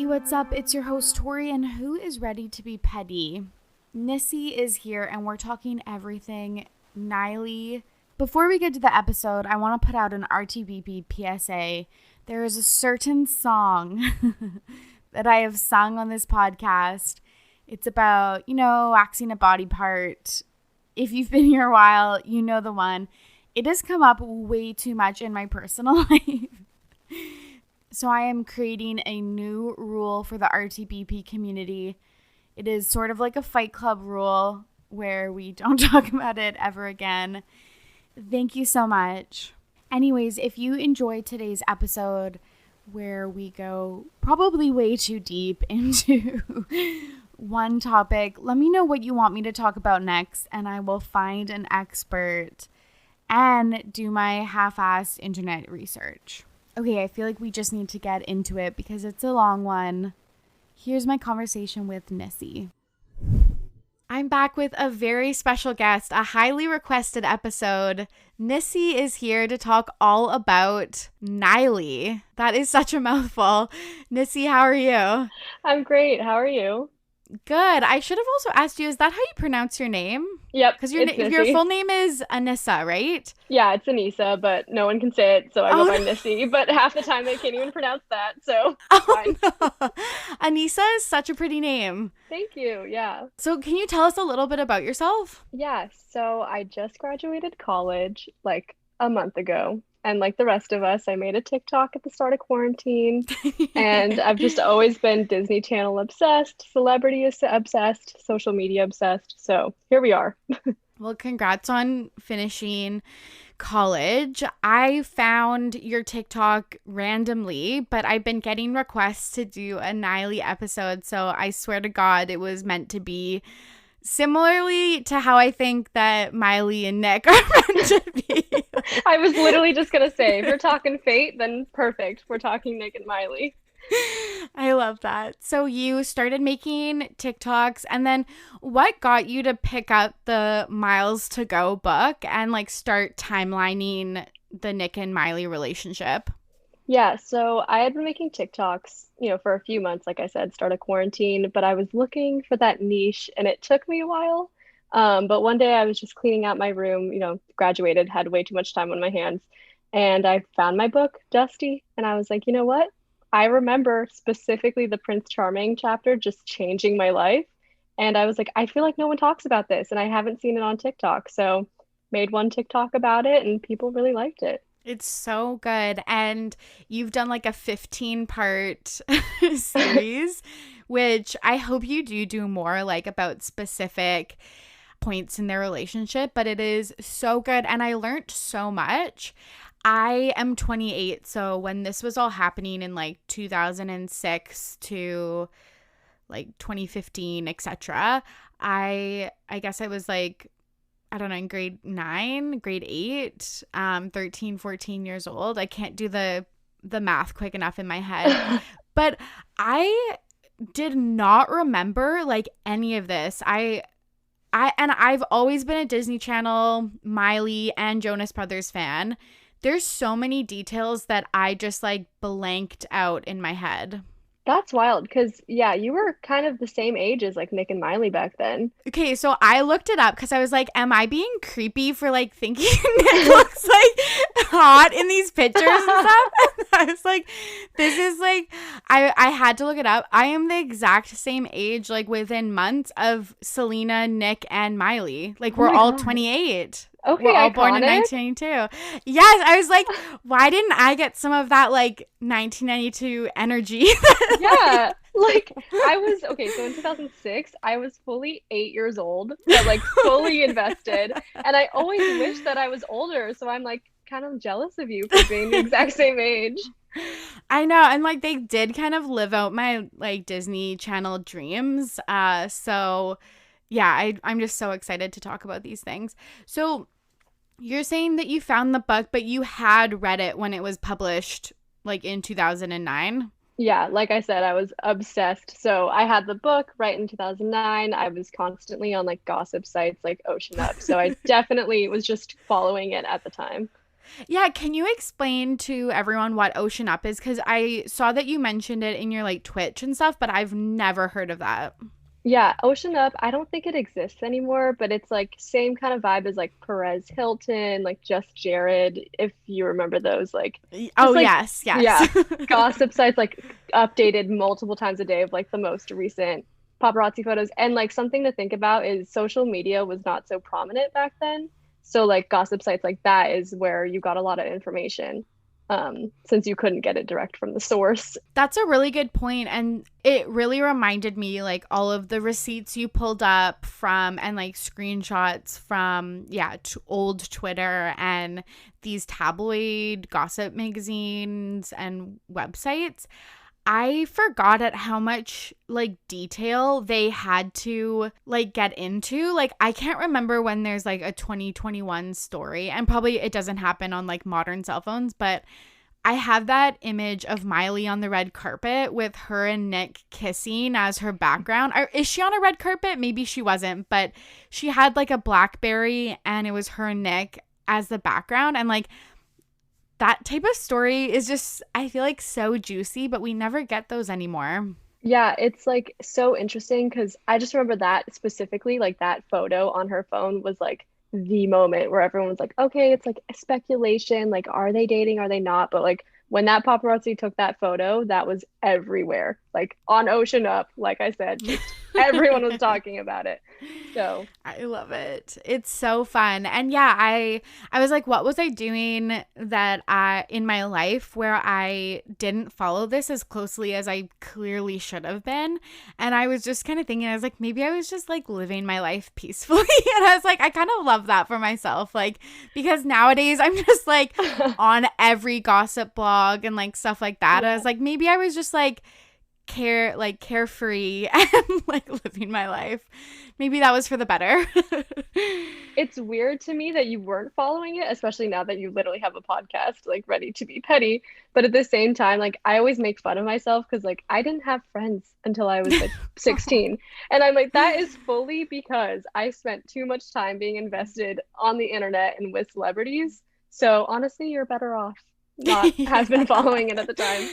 Hey, what's up? It's your host, Tori, and who is ready to be petty? NISSY is here, and we're talking everything Niley. Before we get to the episode, I want to put out an RTBP PSA. There is a certain song that I have sung on this podcast. It's about, waxing a body part. If you've been here a while, you know the one. It has come up way too much in my personal life. So I am creating a new rule for the RTBP community. It is sort of like a Fight Club rule where we don't talk about it ever again. Thank you so much. Anyways, if you enjoyed today's episode where we go probably way too deep into one topic, let me know what you want me to talk about next, and I will find an expert and do my half-assed internet research. Okay, I feel like we just need to get into it because it's a long one. Here's my conversation with NISSY. I'm back with a very special guest, a highly requested episode. NISSY is here to talk all about Niley. That is such a mouthful. NISSY, how are you? I'm great. How are you? Good. I should have also asked you, is that how you pronounce your name? Yep, Because it's your Nissy. full name is Anissa, right? Yeah, it's Anissa, but no one can say it, so I go Oh, by no. Nissy. But half the time they can't even pronounce that, so it's Oh, fine. no. Anissa is such a pretty name. Thank you. Yeah. So can you tell us a little bit about yourself? Yeah, so I just graduated college like a month ago. And like the rest of us, I made a TikTok at the start of quarantine. And I've just always been Disney Channel obsessed, obsessed, social media obsessed. So here we are. Well, congrats on finishing college. I found your TikTok randomly, but I've been getting requests to do a Niley episode. So I swear to God, it was meant to be. Similarly to how I think that Miley and Nick are meant to be. I was literally just gonna say, if we're talking fate, then perfect. We're talking Nick and Miley. I love that. So you started making TikToks, and then what got you to pick up the Miles to Go book and like start timelining the Nick and Miley relationship? Yeah, so I had been making TikToks, for a few months, like I said, start of quarantine, but I was looking for that niche and it took me a while. But one day I was just cleaning out my room, graduated, had way too much time on my hands, and I found my book, Dusty, and I was like, you know what? I remember specifically the Prince Charming chapter just changing my life. And I was like, I feel like no one talks about this, and I haven't seen it on TikTok. So made one TikTok about it, and people really liked it. It's so good. And you've done like a 15-part series, which I hope you do more like about specific points in their relationship, but it is so good. And I learned so much. I am 28, so when this was all happening in like 2006 to like 2015, etc., I guess I was like, I don't know, in grade 9, grade 8, 13, 14 years old. I can't do the math quick enough in my head. But I did not remember like any of this. I've always been a Disney Channel, Miley, and Jonas Brothers fan. There's so many details that I just like blanked out in my head. That's wild because, yeah, you were kind of the same age as like Nick and Miley back then. Okay, so I looked it up because I was like, am I being creepy for like thinking Nick looks like hot in these pictures and stuff? And I was like, this is like, I had to look it up. I am the exact same age, like within months of Selena, Nick, and Miley. Like Oh we're my all God. 28. Okay, We're all born in iconic. 1992. Yes, I was like, why didn't I get some of that like 1992 energy? Yeah. Like I was okay, so in 2006, I was fully 8 years old, but like fully invested. And I always wish that I was older. So I'm like kind of jealous of you for being the exact same age. I know, and like they did kind of live out my like Disney Channel dreams. So yeah, I'm just so excited to talk about these things. So you're saying that you found the book, but you had read it when it was published, like in 2009. Yeah, like I said, I was obsessed. So I had the book right in 2009. I was constantly on like gossip sites like Ocean Up. So I definitely was just following it at the time. Yeah, can you explain to everyone what Ocean Up is? Because I saw that you mentioned it in your like Twitch and stuff, but I've never heard of that. Yeah, Ocean Up, I don't think it exists anymore, but it's like same kind of vibe as like Perez Hilton, like Just Jared, if you remember those, like Oh, just like yes, yes. yeah, gossip sites like updated multiple times a day of like the most recent paparazzi photos. And like something to think about is social media was not so prominent back then. So like gossip sites like that is where you got a lot of information, since you couldn't get it direct from the source. That's a really good point, and it really reminded me like all of the receipts you pulled up from and like screenshots from old Twitter and these tabloid gossip magazines and websites. I forgot at how much like detail they had to like get into. Like I can't remember when there's like a 2021 story, and probably it doesn't happen on like modern cell phones, but I have that image of Miley on the red carpet with her and Nick kissing as her background. Is she on a red carpet? Maybe she wasn't, but she had like a BlackBerry and it was her and Nick as the background. And like that type of story is just, I feel like so juicy, but we never get those anymore. Yeah, it's like so interesting because I just remember that specifically, like that photo on her phone was like the moment where everyone was like, okay, it's like speculation, like are they dating, are they not? But like when that paparazzi took that photo, that was everywhere. Like on Ocean Up, like I said, just everyone was talking about it. So, I love it. It's so fun. And yeah, I was like, what was I doing that I in my life where I didn't follow this as closely as I clearly should have been? And I was just kind of thinking, I was like, maybe I was just like living my life peacefully. And I was like, I kind of love that for myself. Like, because nowadays I'm just like on every gossip blog and like stuff like that. yeah. I was like, maybe I was just like carefree and like living my life. Maybe that was for the better. It's weird to me that you weren't following it, especially now that you literally have a podcast like ready to be petty. But at the same time, like I always make fun of myself because like I didn't have friends until I was like 16. And I'm like, that is fully because I spent too much time being invested on the internet and with celebrities. So honestly, you're better off not have been Yeah. following it at the time.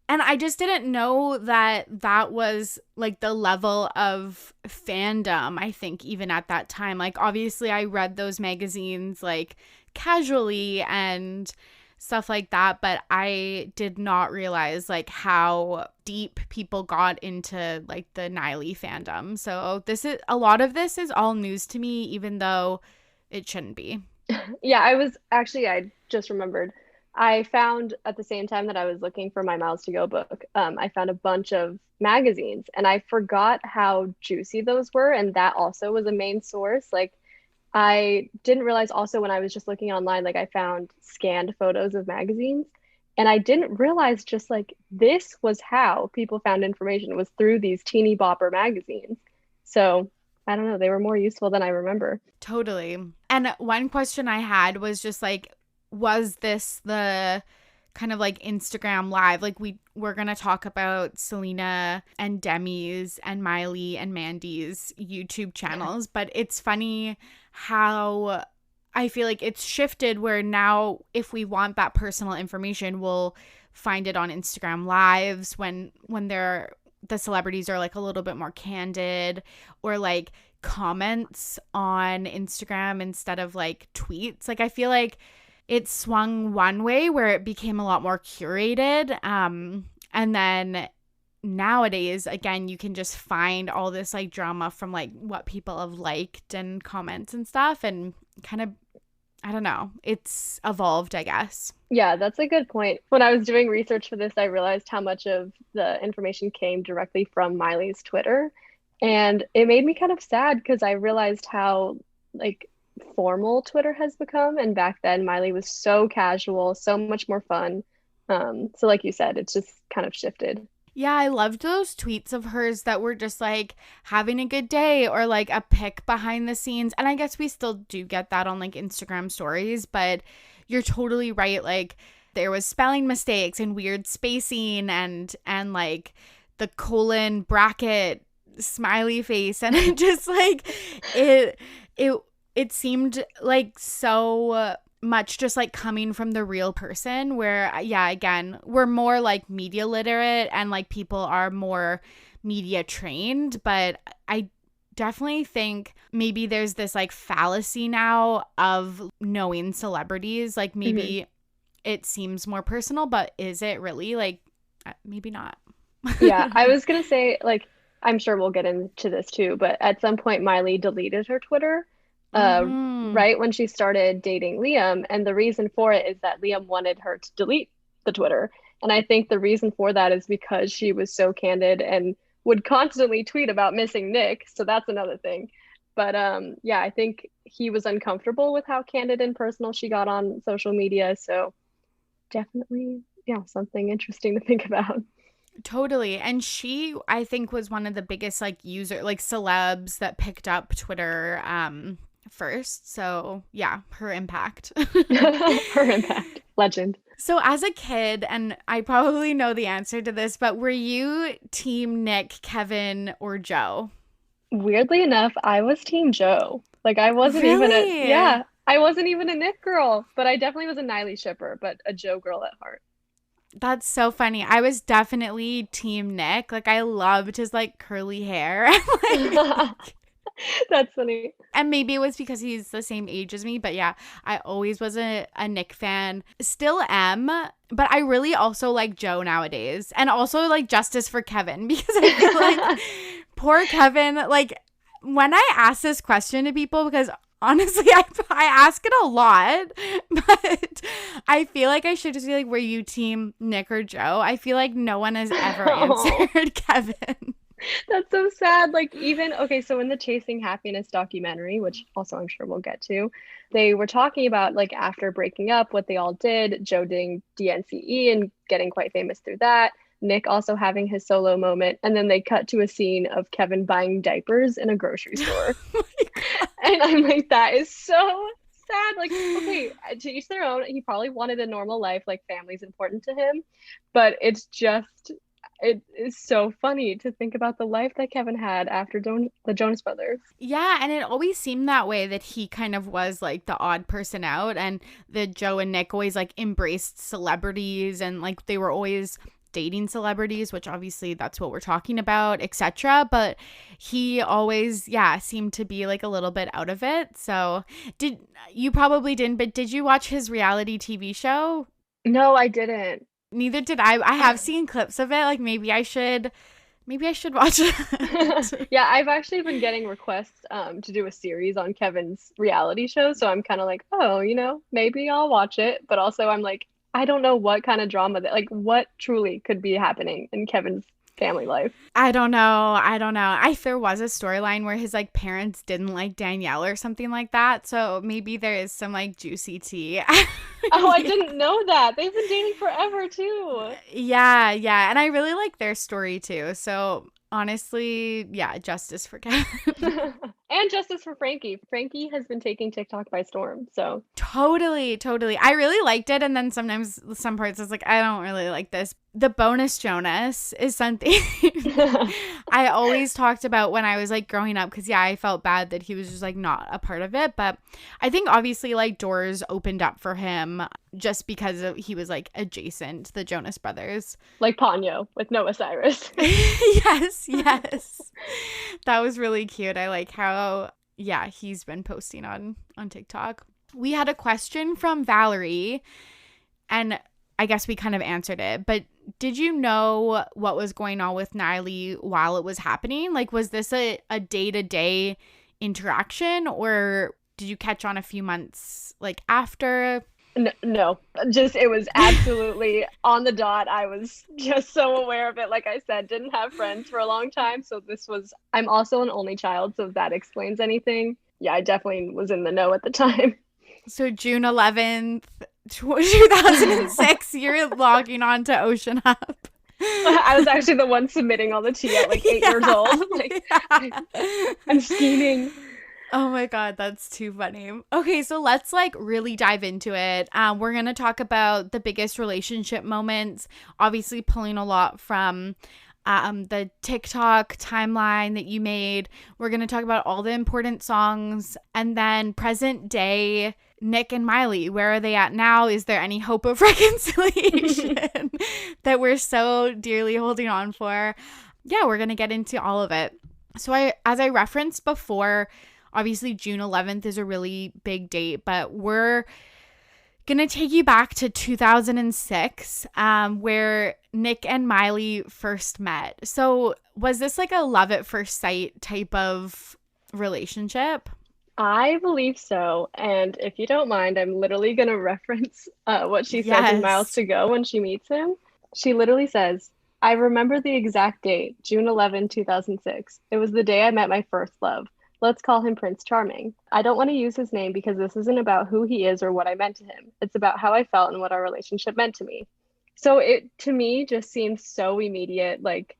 And I just didn't know that that was like the level of fandom, I think, even at that time. Like, obviously, I read those magazines like casually and stuff like that, but I did not realize like how deep people got into like the Niley fandom. So, a lot of this is all news to me, even though it shouldn't be. Yeah, I just remembered. I found at the same time that I was looking for my Miles to Go book, I found a bunch of magazines and I forgot how juicy those were. And that also was a main source. Like, I didn't realize also when I was just looking online, like, I found scanned photos of magazines. And I didn't realize just like this was how people found information was through these teeny bopper magazines. So I don't know, they were more useful than I remember. Totally. And one question I had was just like, was this the kind of like Instagram live? Like we're going to talk about Selena and Demi's and Miley and Mandy's YouTube channels, but it's funny how I feel like it's shifted where now if we want that personal information, we'll find it on Instagram lives when the celebrities are like a little bit more candid, or like comments on Instagram instead of like tweets. Like I feel like it swung one way where it became a lot more curated. And then nowadays, again, you can just find all this like drama from like what people have liked and comments and stuff, and kind of, I don't know, it's evolved, I guess. Yeah, that's a good point. When I was doing research for this, I realized how much of the information came directly from Miley's Twitter. And it made me kind of sad because I realized how like formal Twitter has become. And back then, Miley was so casual, so much more fun. So like you said, it's just kind of shifted. Yeah, I loved those tweets of hers that were just like having a good day, or like a pic behind the scenes. And I guess we still do get that on like Instagram stories, but you're totally right. Like there was spelling mistakes and weird spacing and like the colon bracket smiley face, and it just like it it seemed like so much just like coming from the real person where, yeah, again, we're more like media literate and like people are more media trained. But I definitely think maybe there's this like fallacy now of knowing celebrities. Like maybe it seems more personal, but is it really? Like maybe not. Yeah, I was gonna say, like, I'm sure we'll get into this too, but at some point Miley deleted her Twitter, Mm-hmm. right when she started dating Liam, and the reason for it is that Liam wanted her to delete the Twitter. And I think the reason for that is because she was so candid and would constantly tweet about missing Nick, so that's another thing. But yeah, I think he was uncomfortable with how candid and personal she got on social media, so definitely, yeah, something interesting to think about. Totally. And she, I think, was one of the biggest like like celebs that picked up Twitter first. So yeah, her impact. Her impact. Legend. So as a kid, and I probably know the answer to this, but were you team Nick, Kevin, or Joe? Weirdly enough, I was Team Joe. Like I wasn't even a Really? yeah, I wasn't even a Nick girl, but I definitely was a Niley shipper, but a Joe girl at heart. That's so funny. I was definitely team Nick. Like I loved his like curly hair. That's funny. And maybe it was because he's the same age as me, but yeah, I always was a Nick fan. Still am, but I really also like Joe nowadays. And also like justice for Kevin because I feel like poor Kevin, like when I ask this question to people, because honestly, I ask it a lot, but I feel like I should just be like, were you team Nick or Joe? I feel like no one has ever Oh, answered Kevin. that's so sad. Like even okay, so in the Chasing Happiness documentary, which also I'm sure we'll get to, they were talking about like after breaking up, what they all did, Joe doing DNCE and getting quite famous through that. Nick also having his solo moment, and then they cut to a scene of Kevin buying diapers in a grocery store. Oh my And I'm like, that is so sad. Like, okay, to each their own. He probably wanted a normal life, like family's important to him. But it is so funny to think about the life that Kevin had after the Jonas Brothers. Yeah, and it always seemed that way that he kind of was like the odd person out and that Joe and Nick always like embraced celebrities and like they were always dating celebrities, which obviously that's what we're talking about, etc. But he always, yeah, seemed to be like a little bit out of it. So did you probably didn't, but did you watch his reality TV show? No, I didn't. Neither did I. I have seen clips of it. Like maybe I should watch it. Yeah, I've actually been getting requests to do a series on Kevin's reality show, so I'm kind of like, oh, maybe I'll watch it, but also I'm like, I don't know what kind of drama that like what truly could be happening in Kevin's family life. I don't know. I don't know. There was a storyline where his like parents didn't like Danielle or something like that. So maybe there is some like juicy tea. Oh, I Yeah. didn't know that. They've been dating forever too. Yeah, yeah. And I really like their story too. So honestly, yeah, justice for Kevin. And justice for Frankie. Frankie has been taking TikTok by storm. So Totally, totally. I really liked it. And then sometimes some parts I was like, I don't really like this. The bonus Jonas is something I always talked about when I was like growing up because, yeah, I felt bad that he was just like not a part of it. But I think obviously like doors opened up for him just because he was like adjacent to the Jonas Brothers. like Ponyo with Noah Cyrus. Yes, yes. That was really cute. I like how, yeah, he's been posting on TikTok. We had a question from Valerie, and I guess we kind of answered it, but did you know what was going on with Niley while it was happening? Like, was this a day-to-day interaction, or did you catch on a few months, like, after? No, just it was absolutely on the dot. I was just so aware of it. Like I said, didn't have friends for a long time. So I'm also an only child. So if that explains anything. Yeah, I definitely was in the know at the time. So June 11th, 2006, you're logging on to Ocean Hub. I was actually the one submitting all the tea at like 8 years old. Like, I'm scheming. Oh my God, that's too funny. Okay, so let's like really dive into it. We're going to talk about the biggest relationship moments, obviously pulling a lot from the TikTok timeline that you made. We're going to talk about all the important songs and then present day Nick and Miley, where are they at now? Is there any hope of reconciliation that we're so dearly holding on for? Yeah, we're going to get into all of it. So as I referenced before, obviously June 11th is a really big date, but we're going to take you back to 2006, where Nick and Miley first met. So was this like a love at first sight type of relationship? I believe so. And if you don't mind, I'm literally going to reference what she says in Miles Yes. to Go when she meets him. She literally says, I remember the exact date, June 11, 2006. It was the day I met my first love. Let's call him Prince Charming. I don't want to use his name because this isn't about who he is or what I meant to him. It's about how I felt and what our relationship meant to me. So it, to me, just seems so immediate. Like,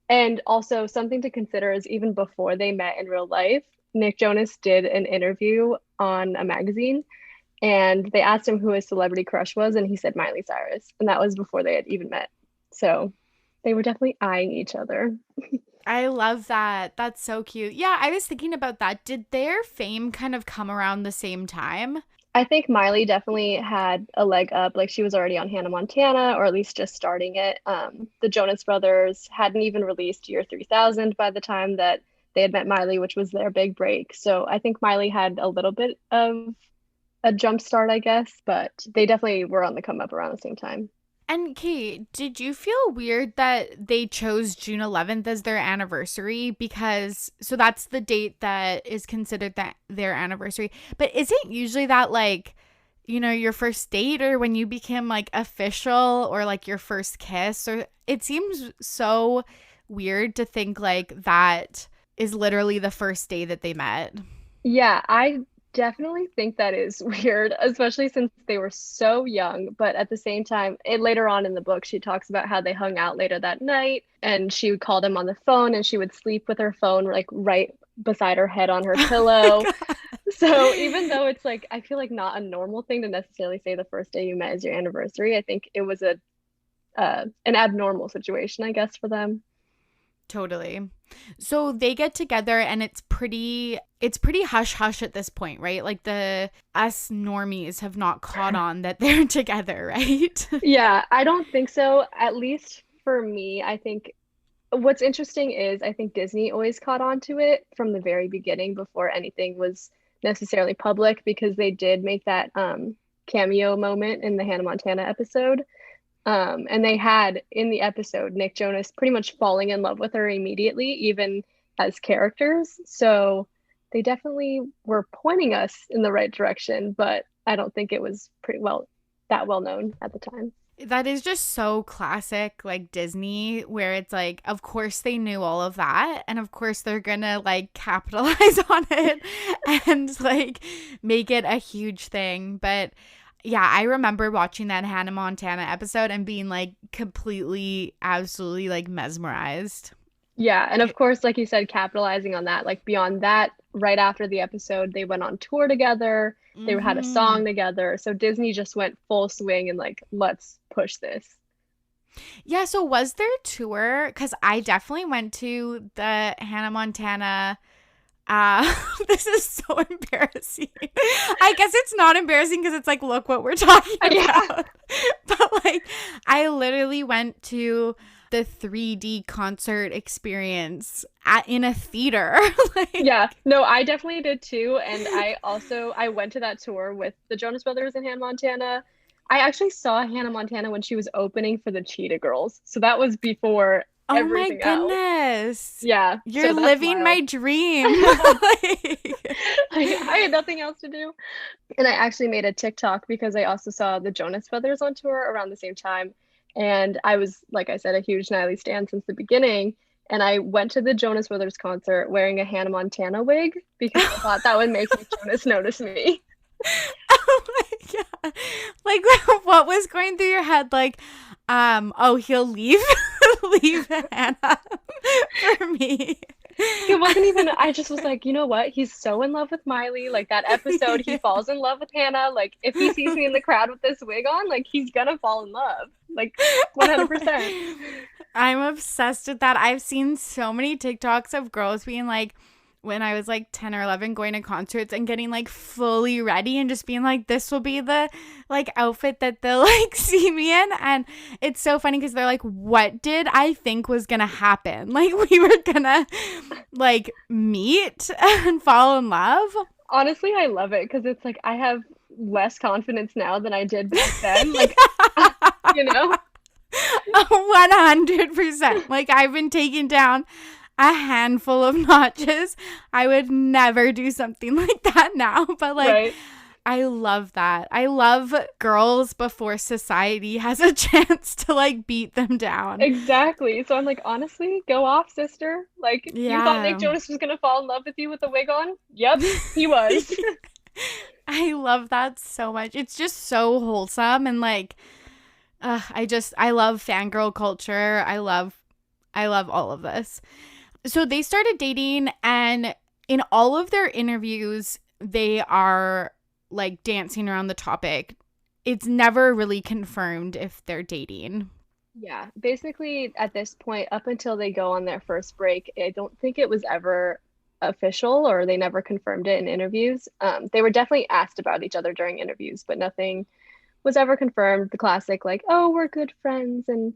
and also something to consider is even before they met in real life, Nick Jonas did an interview on a magazine and they asked him who his celebrity crush was, and he said Miley Cyrus. And that was before they had even met. So they were definitely eyeing each other. I love that. That's so cute. Yeah, I was thinking about that. Did their fame kind of come around the same time? I think Miley definitely had a leg up. Like she was already on Hannah Montana, or at least just starting it. The Jonas Brothers hadn't even released Year 3000 by the time that they had met Miley, which was their big break. So I think Miley had a little bit of a jump start, I guess, but they definitely were on the come up around the same time. And Kate, did you feel weird that they chose June 11th as their anniversary? Because, so that's the date that is considered that their anniversary. But isn't usually that like, you know, your first date or when you became like official or like your first kiss? Or it seems so weird to think like that is literally the first day that they met. Yeah, I definitely think that is weird, especially since they were so young. But at the same time, later on in the book, she talks about how they hung out later that night and she would call him on the phone and she would sleep with her phone like right beside her head on her Oh my pillow. God. So even though it's like, I feel like not a normal thing to necessarily say the first day you met is your anniversary, I think it was a an abnormal situation, I guess, for them. Totally. So they get together and it's pretty hush hush at this point, right? Like the us normies have not caught on that they're together, right? Yeah, I don't think so. At least for me, I think what's interesting is I think Disney always caught on to it from the very beginning before anything was necessarily public because they did make that cameo moment in the Hannah Montana episode. And they had in the episode Nick Jonas pretty much falling in love with her immediately, even as characters. So they definitely were pointing us in the right direction, but I don't think it was pretty well that well known at the time. That is just so classic, like Disney, where it's like, of course they knew all of that. And of course they're gonna like capitalize on it and like make it a huge thing. But yeah, I remember watching that Hannah Montana episode and being like completely, absolutely like mesmerized. Yeah, and of course, like you said, capitalizing on that, like beyond that, right after the episode, they went on tour together. They had a Mm-hmm. song together. So Disney just went full swing and like, let's push this. Yeah, so was there a tour? Because I definitely went to the Hannah Montana. This is so embarrassing. I guess it's not embarrassing because it's like, look what we're talking Yeah. about. But like, I literally went to the 3D concert experience in a theater. Yeah, Like, no, I definitely did too. And I went to that tour with the Jonas Brothers in Hannah Montana. I actually saw Hannah Montana when she was opening for the Cheetah Girls. So that was before oh my everything else. goodness. Yeah, You're so that's living wild. my dream. Like, I had nothing else to do. And I actually made a TikTok because I also saw the Jonas Brothers on tour around the same time. And I was, like I said, a huge Niley stan since the beginning. And I went to the Jonas Brothers concert wearing a Hannah Montana wig because I thought that would make Nick Jonas notice me. oh my God. Like what was going through your head? Like, oh, he'll leave leave Hannah for me. It wasn't even, I just was like, you know what? He's so in love with Miley. Like that episode, he Yeah. falls in love with Hannah. Like if he sees me in the crowd with this wig on, like he's gonna fall in love. Like Oh 100%. my- I'm obsessed with that. I've seen so many TikToks of girls being like, when I was like 10 or 11 going to concerts and getting like fully ready and just being like, this will be the like outfit that they'll like see me in. And it's so funny because they're like, what did I think was gonna happen? Like we were gonna like meet and fall in love. Honestly, I love it because it's like I have less confidence now than I did back then. Like, you know? 100%. Like I've been taking down a handful of notches. I would never do something like that now, but like Right. I love that. I love girls before society has a chance to like beat them down. Exactly. So I'm like, honestly, go off, sister. Like, you thought Yeah. Nick Jonas was gonna fall in love with you with a wig on? Yep, he was. I love that so much. It's just so wholesome and like I love fangirl culture. I love all of this. So they started dating, and in all of their interviews, they are like dancing around the topic. It's never really confirmed if they're dating. Yeah, basically at this point, up until they go on their first break, I don't think it was ever official or they never confirmed it in interviews. They were definitely asked about each other during interviews, but nothing was ever confirmed. The classic, like, oh, we're good friends and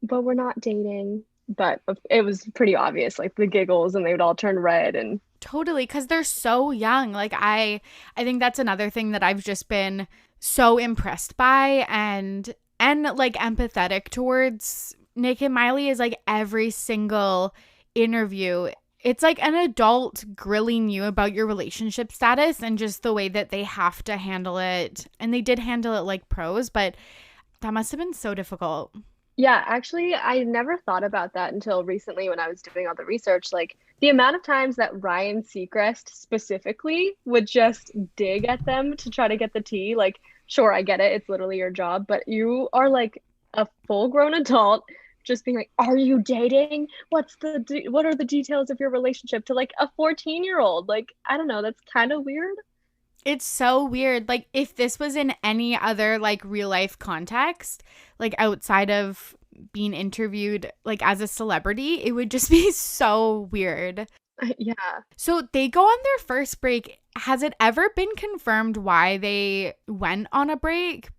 but we're not dating. But it was pretty obvious, like the giggles, and they would all turn red. And Totally, because they're so young. Like I think that's another thing that I've just been so impressed by and like empathetic towards Nick and Miley is like every single interview. It's like an adult grilling you about your relationship status and just the way that they have to handle it. And they did handle it like pros, but that must have been so difficult. yeah, actually, I never thought about that until recently when I was doing all the research. Like the amount of times that Ryan Seacrest specifically would just dig at them to try to get the tea. Like, sure, I get it, it's literally your job, but you are like a full-grown adult just being like, "Are you dating? What are the details of your relationship?" to like a 14-year-old. Like, I don't know, that's kind of weird. It's so weird. Like if this was in any other like real life context, like outside of being interviewed like as a celebrity, it would just be so weird. Yeah. So they go on their first break. Has it ever been confirmed why they went on a break?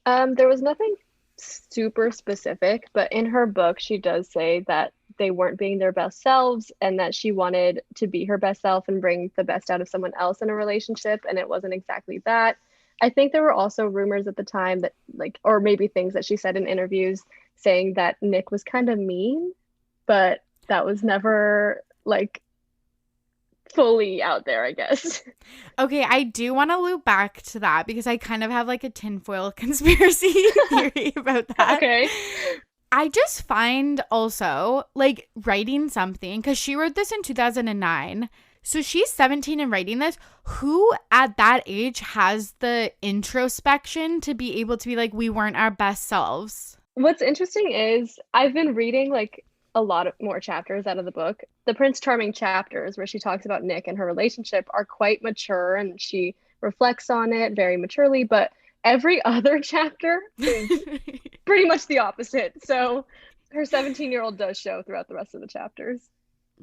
There was nothing super specific, but in her book, she does say that they weren't being their best selves and that she wanted to be her best self and bring the best out of someone else in a relationship, and it wasn't exactly that. I think there were also rumors at the time that, like, or maybe things that she said in interviews saying that Nick was kind of mean, but that was never like fully out there, I guess. Okay, I do want to loop back to that because I kind of have like a tinfoil conspiracy theory about that. Okay. I just find also like writing something because she wrote this in 2009. So she's 17 and writing this. Who at that age has the introspection to be able to be like, we weren't our best selves? What's interesting is I've been reading like a lot of more chapters out of the book. The Prince Charming chapters where she talks about Nick and her relationship are quite mature and she reflects on it very maturely, but every other chapter is pretty much the opposite. So her 17-year-old does show throughout the rest of the chapters.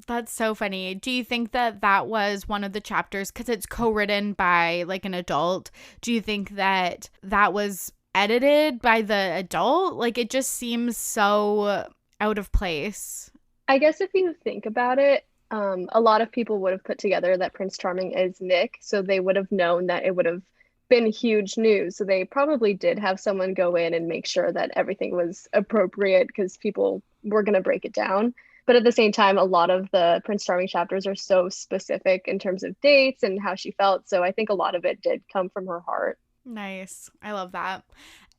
That's so funny. Do you think that that was one of the chapters because it's co-written by like an adult? Do you think that that was edited by the adult? Like it just seems so out of place. I guess if you think about it, a lot of people would have put together that Prince Charming is Nick, so they would have known that it would have been huge news. So they probably did have someone go in and make sure that everything was appropriate because people were going to break it down. But at the same time, a lot of the Prince Charming chapters are so specific in terms of dates and how she felt. So I think a lot of it did come from her heart. Nice. I love that.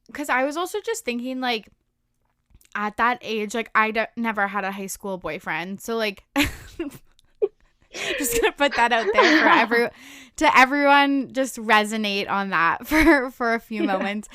Because I was also just thinking like, at that age, like never had a high school boyfriend, so like just gonna put that out there to everyone, just resonate on that for a few moments.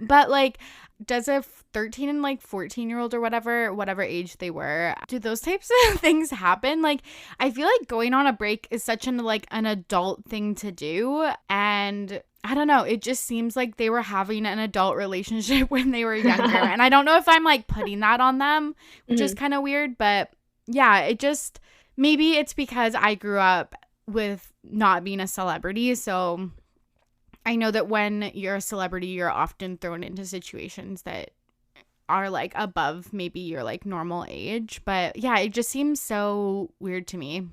But like, does a 13 and like 14-year-old or whatever age they were, do those types of things happen? Like I feel like going on a break is such an adult thing to do, and I don't know, it just seems like they were having an adult relationship when they were younger. And I don't know if I'm like putting that on them, which is kind of weird, but yeah, it just maybe it's because I grew up with not being a celebrity. So I know that when you're a celebrity, you're often thrown into situations that are like above maybe your like normal age. But yeah, it just seems so weird to me.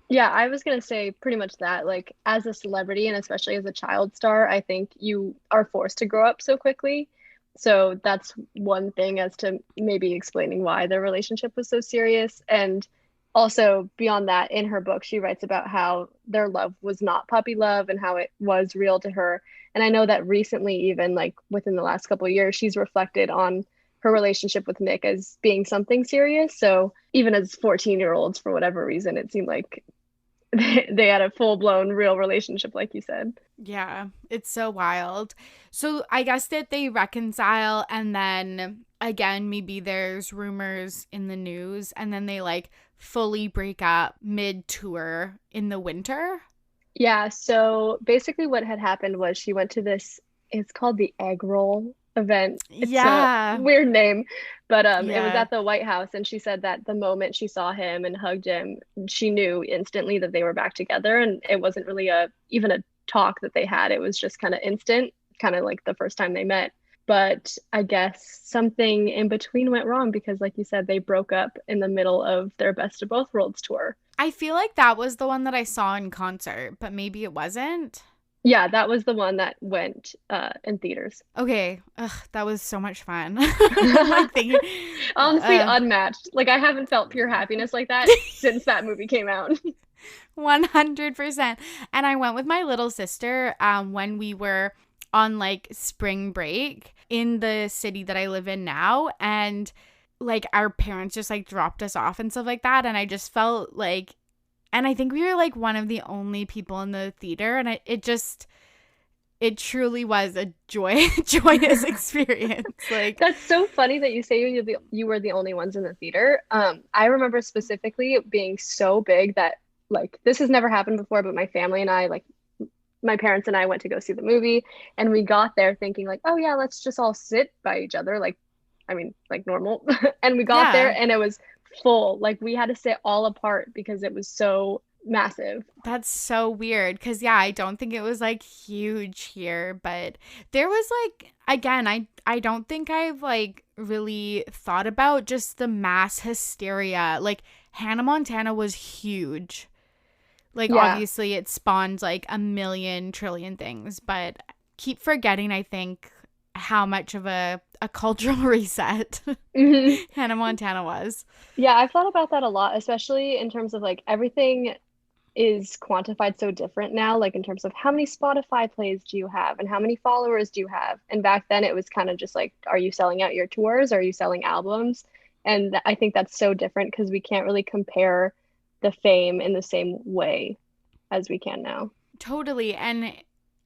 Yeah, I was gonna say pretty much that. Like, as a celebrity and especially as a child star, I think you are forced to grow up so quickly. So that's one thing as to maybe explaining why their relationship was so serious. And also beyond that, in her book, she writes about how their love was not puppy love and how it was real to her. And I know that recently, even like within the last couple of years, she's reflected on her relationship with Nick as being something serious. So even as 14-year-olds, for whatever reason, it seemed like they had a full-blown real relationship, like you said. Yeah, it's so wild. So I guess that they reconcile, and then again, maybe there's rumors in the news, and then they like fully break up mid-tour in the winter. Yeah, so basically what had happened was she went to this, it's called the Egg Roll event. It's a Yeah. weird name, but it was Yeah. at the White House, and she said that the moment she saw him and hugged him, she knew instantly that they were back together, and it wasn't really a even a talk that they had. It was just kind of instant, kind of like the first time they met. But I guess something in between went wrong because, like you said, they broke up in the middle of their Best of Both Worlds tour. I feel like that was the one that I saw in concert, but maybe it wasn't. Yeah, that was the one that went in theaters. Okay. Ugh, that was so much fun. I'm like thinking, Honestly, uh, unmatched. Like I haven't felt pure happiness like that since that movie came out. 100%. And I went with my little sister when we were on like spring break in the city that I live in now. And like our parents just like dropped us off and stuff like that. And I just felt like, and I think we were like one of the only people in the theater. And it truly was a joyous experience. Like, That's so funny that you say you were the only ones in the theater. I remember specifically it being so big that like this has never happened before, but my family and I, like my parents and I went to go see the movie, and we got there thinking like, oh yeah, let's just all sit by each other, like I mean, like normal. And we got there yeah. and it was full. Like we had to sit all apart because it was so massive. That's so weird because, yeah, I don't think it was like huge here, but there was like, again, I don't think I've like really thought about just the mass hysteria. Like, Hannah Montana was huge. Like, Yeah. obviously, it spawned like a million trillion things, but keep forgetting, I think, how much of a cultural reset Mhm. Hannah Montana was. Yeah, I've thought about that a lot, especially in terms of like everything is quantified so different now, like in terms of how many Spotify plays do you have and how many followers do you have? And back then it was kind of just like, are you selling out your tours? Are you selling albums? And I think that's so different because we can't really compare the fame in the same way as we can now. Totally. And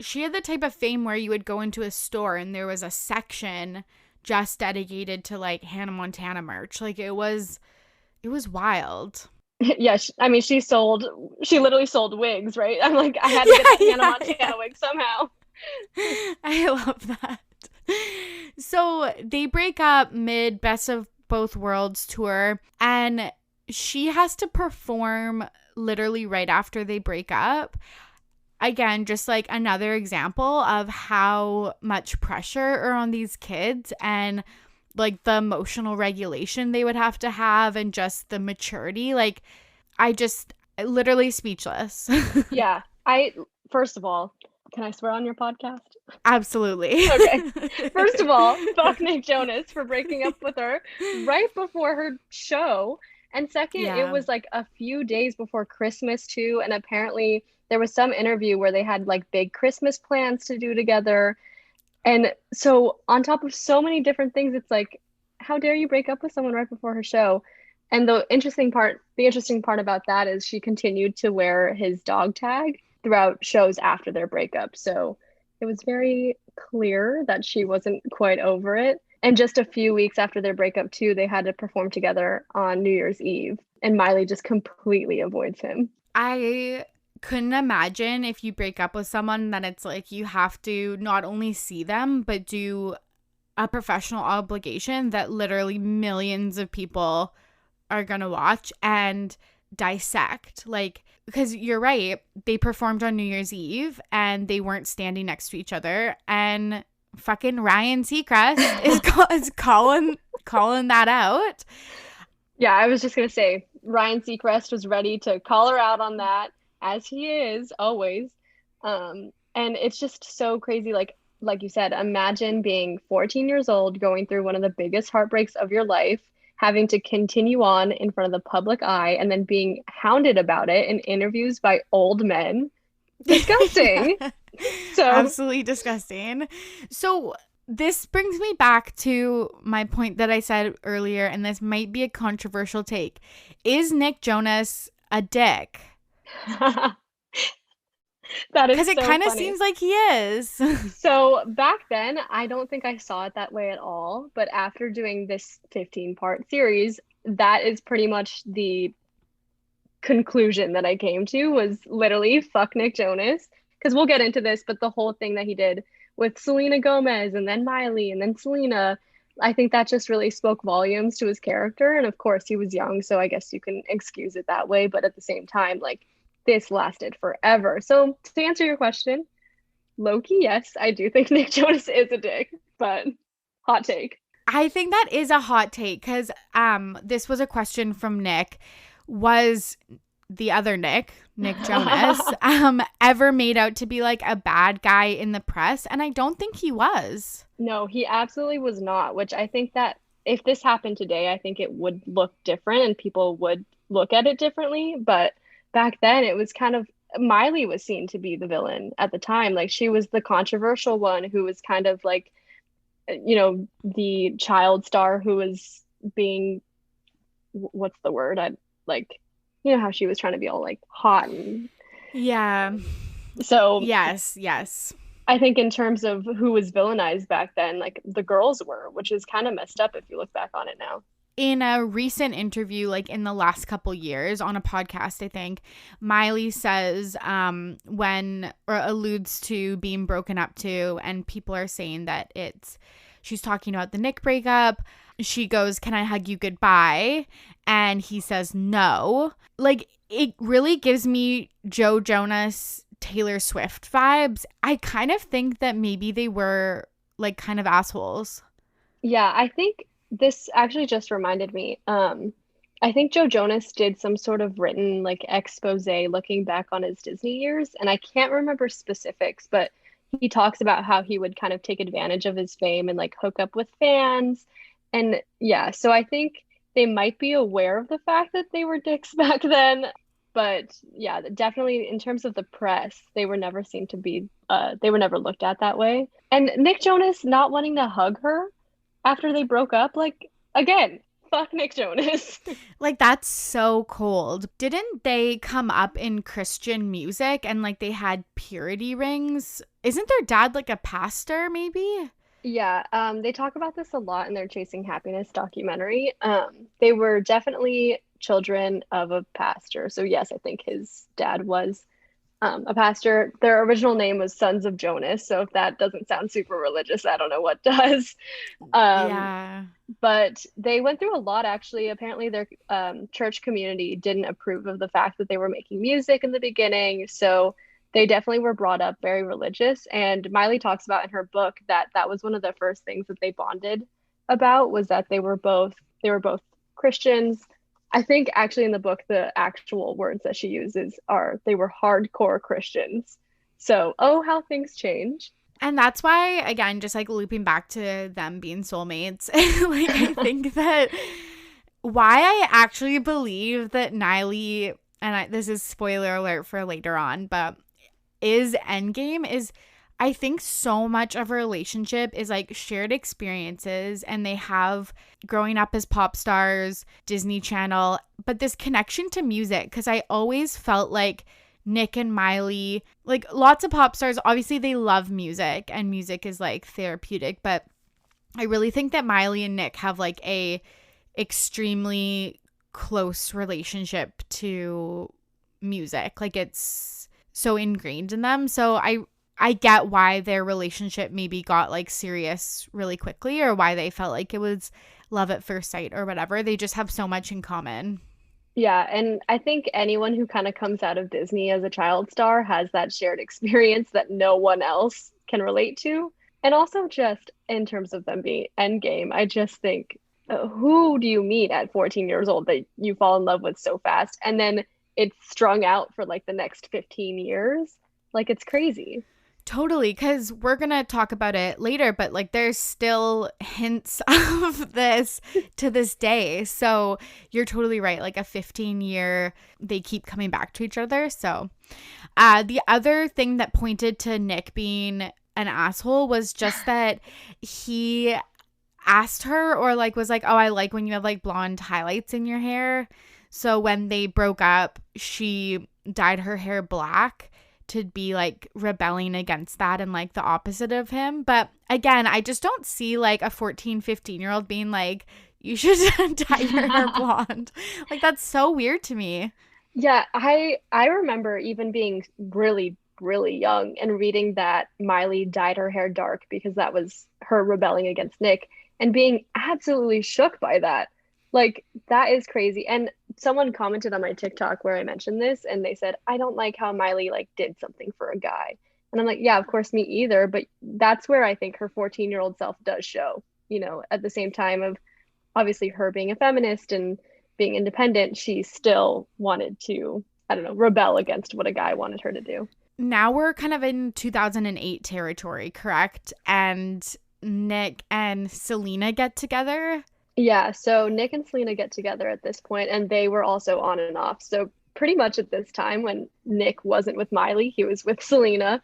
she had the type of fame where you would go into a store and there was a section just dedicated to like Hannah Montana merch. Like it was wild. Yeah, I mean, she literally sold wigs, right? I'm like, I had to get Yeah, that Hannah yeah, Montana wig somehow. I love that. So they break up mid Best of Both Worlds tour, and she has to perform literally right after they break up. Again, just like another example of how much pressure are on these kids and like the emotional regulation they would have to have and just the maturity. Like, literally speechless. Yeah, first of all, can I swear on your podcast? Absolutely. Okay. First of all, fuck Nick Jonas for breaking up with her right before her show. And second, it Yeah. was like a few days before Christmas too. And apparently there was some interview where they had like big Christmas plans to do together. And so on top of so many different things, it's like, how dare you break up with someone right before her show? And the interesting part about that is she continued to wear his dog tag throughout shows after their breakup. So it was very clear that she wasn't quite over it. And just a few weeks after their breakup, too, they had to perform together on New Year's Eve. And Miley just completely avoids him. I couldn't imagine if you break up with someone that it's like you have to not only see them, but do a professional obligation that literally millions of people are going to watch. And dissect, like, because you're right, they performed on New Year's Eve and they weren't standing next to each other, and fucking Ryan Seacrest is calling that out. Yeah, I was just gonna say Ryan Seacrest was ready to call her out on that, as he is always. And it's just so crazy. Like you said, imagine being 14 years old, going through one of the biggest heartbreaks of your life, having to continue on in front of the public eye, and then being hounded about it in interviews by old men. Disgusting. Yeah. So Absolutely disgusting. So this brings me back to my point that I said earlier, and this might be a controversial take. Is Nick Jonas a dick? that is Because it so kind of funny. seems like he is. So back then, I don't think I saw it that way at all. But after doing this 15-part series, that is pretty much the conclusion that I came to, was literally fuck Nick Jonas. Because we'll get into this, but the whole thing that he did with Selena Gomez and then Miley and then Selena, I think that just really spoke volumes to his character. And of course, he was young, so I guess you can excuse it that way. But at the same time, like, this lasted forever. So to answer your question, Loki, yes, I do think Nick Jonas is a dick, but hot take. I think that is a hot take because this was a question from Nick. Was the other Nick Jonas, ever made out to be like a bad guy in the press? And I don't think he was. No, he absolutely was not, which I think that if this happened today, I think it would look different and people would look at it differently. But back then, it was kind of Miley was seen to be the villain at the time. Like, she was the controversial one who was kind of like, the child star who was being, what's the word? I like, how she was trying to be all like hot. And Yeah. so Yes. I think in terms of who was villainized back then, like, the girls were, which is kind of messed up if you look back on it now. In a recent interview, like in the last couple years on a podcast, I think, Miley says when, or alludes to being broken up to, and people are saying that she's talking about the Nick breakup. She goes, "Can I hug you goodbye?" And he says no. Like, it really gives me Joe Jonas, Taylor Swift vibes. I kind of think that maybe they were like kind of assholes. Yeah, I think this actually just reminded me. I think Joe Jonas did some sort of written like expose looking back on his Disney years, and I can't remember specifics, but he talks about how he would kind of take advantage of his fame and like hook up with fans. And yeah, so I think they might be aware of the fact that they were dicks back then. But yeah, definitely in terms of the press, they were never seen to be, they were never looked at that way. And Nick Jonas not wanting to hug her after they broke up, like, again, fuck Nick Jonas. Like, that's so cold. Didn't they come up in Christian music and like they had purity rings? Isn't their dad like a pastor, maybe? Yeah, they talk about this a lot in their Chasing Happiness documentary. They were definitely children of a pastor. So yes, I think his dad was a pastor. Their original name was Sons of Jonas. So if that doesn't sound super religious, I don't know what does. Um, Yeah. but they went through a lot, actually. Apparently, their church community didn't approve of the fact that they were making music in the beginning. So they definitely were brought up very religious. And Miley talks about in her book that that was one of the first things that they bonded about, was that they were both Christians. I think actually in the book, the actual words that she uses are they were hardcore Christians. So, oh, how things change. And that's why, again, just like looping back to them being soulmates, like I think that why I actually believe that Niley, and this is spoiler alert for later on, but is Endgame is I think so much of a relationship is like shared experiences, and they have growing up as pop stars, Disney Channel, but this connection to music, because I always felt like Nick and Miley, like lots of pop stars, obviously they love music and music is like therapeutic, but I really think that Miley and Nick have like a extremely close relationship to music. Like, it's so ingrained in them. So I get why their relationship maybe got like serious really quickly, or why they felt like it was love at first sight or whatever. They just have so much in common. Yeah, and I think anyone who kind of comes out of Disney as a child star has that shared experience that no one else can relate to. And also just in terms of them being endgame, I just think who do you meet at 14 years old that you fall in love with so fast? And then it's strung out for like the next 15 years. Like it's crazy. Totally, because we're going to talk about it later, but like there's still hints of this to this day. So you're totally right. Like a 15-year, they keep coming back to each other. So the other thing that pointed to Nick being an asshole was just that he asked her or like was like, oh, I like when you have like blonde highlights in your hair. So when they broke up, she dyed her hair black to be like rebelling against that and like the opposite of him. But again, I just don't see like a 14-15-year-old being like, you should dye your hair blonde. Like that's so weird to me. Yeah, I remember even being really, really young and reading that Miley dyed her hair dark because that was her rebelling against Nick and being absolutely shook by that. Like that is crazy. And someone commented on my TikTok where I mentioned this and they said, I don't like how Miley like did something for a guy. And I'm like, yeah, of course me either, but that's where I think her 14-year-old self does show, at the same time of obviously her being a feminist and being independent, she still wanted to, I don't know, rebel against what a guy wanted her to do. Now we're kind of in 2008 territory, correct? And Nick and Selena get together. Yeah, so Nick and Selena get together at this point, and they were also on and off. So pretty much at this time when Nick wasn't with Miley, he was with Selena.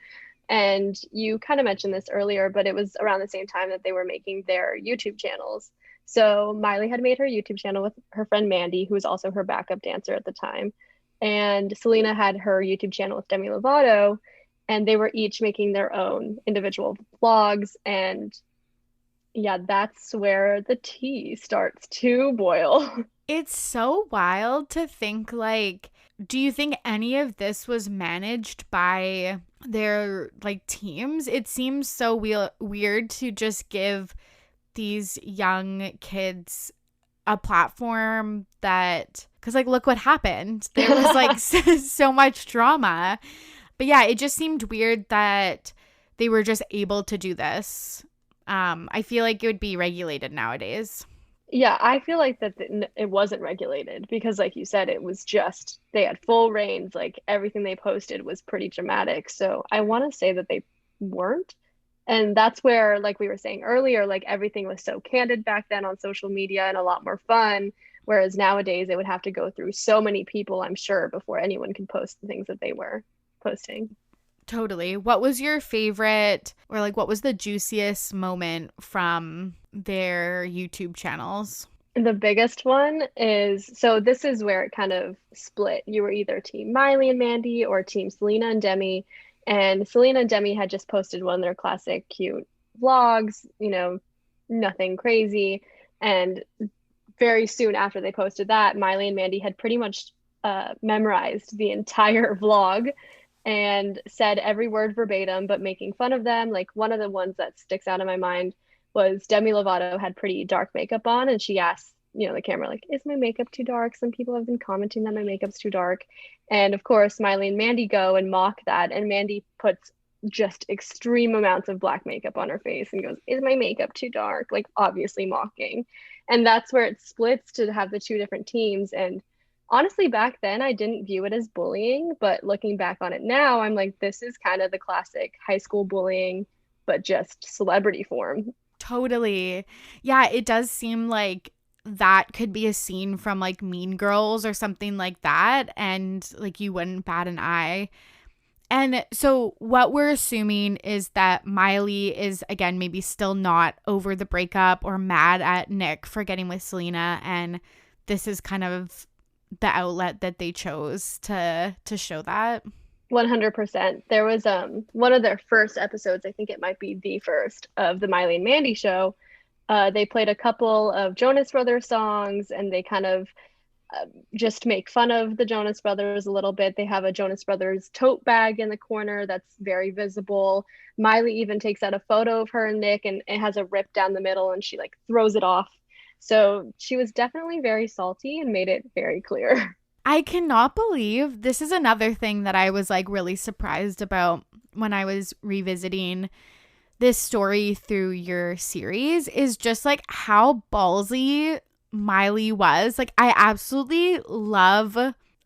And you kind of mentioned this earlier, but it was around the same time that they were making their YouTube channels. So Miley had made her YouTube channel with her friend Mandy, who was also her backup dancer at the time. And Selena had her YouTube channel with Demi Lovato, and they were each making their own individual vlogs. And yeah, that's where the tea starts to boil. It's so wild to think like, do you think any of this was managed by their like teams? It seems so weird to just give these young kids a platform that, because like look what happened, there was like so much drama. But yeah, it just seemed weird that they were just able to do this. I feel like it would be regulated nowadays. Yeah, I feel like that it wasn't regulated because, like you said, it was just they had full reins. Like everything they posted was pretty dramatic. So I want to say that they weren't. And that's where, like we were saying earlier, like everything was so candid back then on social media and a lot more fun. Whereas nowadays, it would have to go through so many people, I'm sure, before anyone could post the things that they were posting. Totally. What was your favorite or like what was the juiciest moment from their YouTube channels? The biggest one is so this is where it kind of split. You were either team Miley and Mandy or team Selena and Demi. And Selena and Demi had just posted one of their classic cute vlogs, nothing crazy. And very soon after they posted that, Miley and Mandy had pretty much memorized the entire vlog and said every word verbatim, but making fun of them. Like one of the ones that sticks out in my mind was Demi Lovato had pretty dark makeup on, and she asked, the camera, like, is my makeup too dark? Some people have been commenting that my makeup's too dark. And of course, Miley and Mandy go and mock that, and Mandy puts just extreme amounts of black makeup on her face and goes, is my makeup too dark? Like, obviously mocking. And that's where it splits to have the two different teams. And honestly, back then, I didn't view it as bullying, but looking back on it now, I'm like, this is kind of the classic high school bullying, but just celebrity form. Totally. Yeah, it does seem like that could be a scene from like Mean Girls or something like that. And like you wouldn't bat an eye. And so what we're assuming is that Miley is, again, maybe still not over the breakup or mad at Nick for getting with Selena. And this is kind of the outlet that they chose to show that. 100%. There was one of their first episodes, I think it might be the first of the Miley and Mandy show. They played a couple of Jonas Brothers songs and they kind of just make fun of the Jonas Brothers a little bit. They have a Jonas Brothers tote bag in the corner that's very visible. Miley even takes out a photo of her and Nick and it has a rip down the middle and she like throws it off. So she was definitely very salty and made it very clear. I cannot believe this is another thing that I was like really surprised about when I was revisiting this story through your series is just like how ballsy Miley was. Like I absolutely love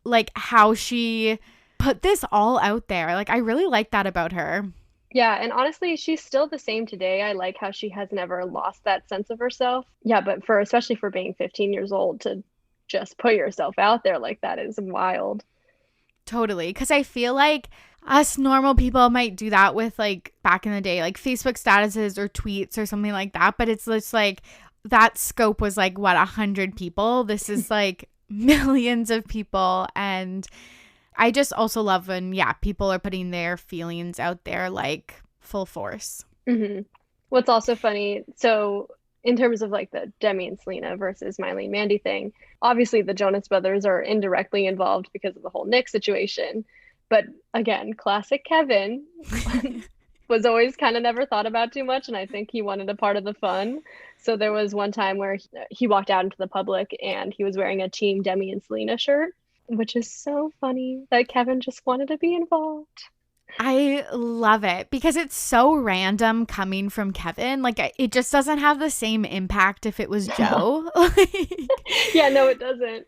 like how she put this all out there. Like I really like that about her. Yeah, and honestly, she's still the same today. I like how she has never lost that sense of herself. Yeah, but for especially for being 15 years old to just put yourself out there like that is wild. Totally. Because I feel like us normal people might do that with like back in the day, like Facebook statuses or tweets or something like that. But it's just like that scope was like, what, 100 people? This is like millions of people. And I just also love when, yeah, people are putting their feelings out there like full force. Hmm. What's also funny, so in terms of like the Demi and Selena versus Miley and Mandy thing, obviously the Jonas brothers are indirectly involved because of the whole Nick situation. But again, classic Kevin was always kind of never thought about too much, and I think he wanted a part of the fun. So there was one time where he walked out into the public and he was wearing a Team Demi and Selena shirt, which is so funny that Kevin just wanted to be involved. I love it because it's so random coming from Kevin. Like it just doesn't have the same impact if it was Joe. Like, Yeah, no, it doesn't.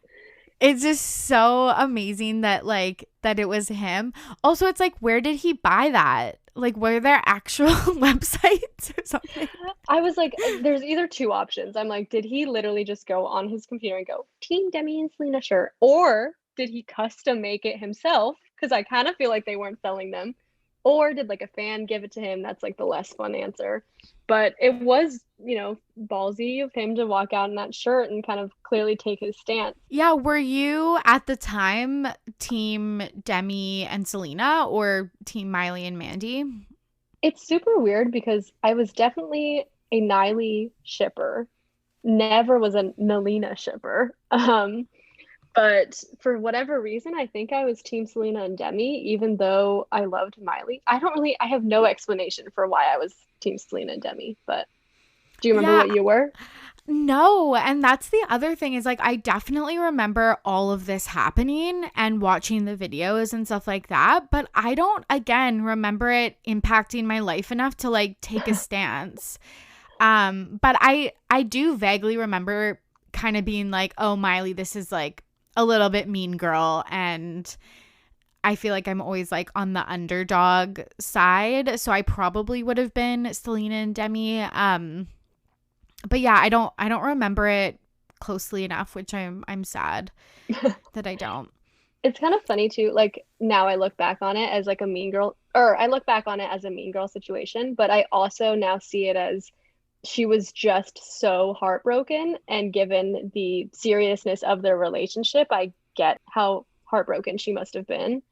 it's just so amazing that like that it was him. Also, it's like where did he buy that? Like were there actual websites or something? I was like, there's either two options. I'm like, did he literally just go on his computer and go, Team Demi and Selena shirt? Or did he custom make it himself? Because I kind of feel like they weren't selling them. Or did like a fan give it to him? That's like the less fun answer. But it was, ballsy of him to walk out in that shirt and kind of clearly take his stance. Yeah, were you at the time team Demi and Selena or team Miley and Mandy? It's super weird because I was definitely a Niley shipper, never was a Nalina shipper. But for whatever reason, I think I was Team Selena and Demi, even though I loved Miley. I have no explanation for why I was Team Selena and Demi, but do you remember Yeah, what you were? no, and that's the other thing is like I definitely remember all of this happening and watching the videos and stuff like that, but I don't again remember it impacting my life enough to like take a stance. But I do vaguely remember kind of being like, "Oh, Miley, this is like a little bit mean girl," and I feel like I'm always like on the underdog side, so I probably would have been Selena and Demi. But yeah, I don't remember it closely enough, which I'm sad that I don't. It's kind of funny too. Like now I look back on it as like a mean girl, or I look back on it as a mean girl situation, but I also now see it as she was just so heartbroken. And given the seriousness of their relationship, I get how heartbroken she must have been.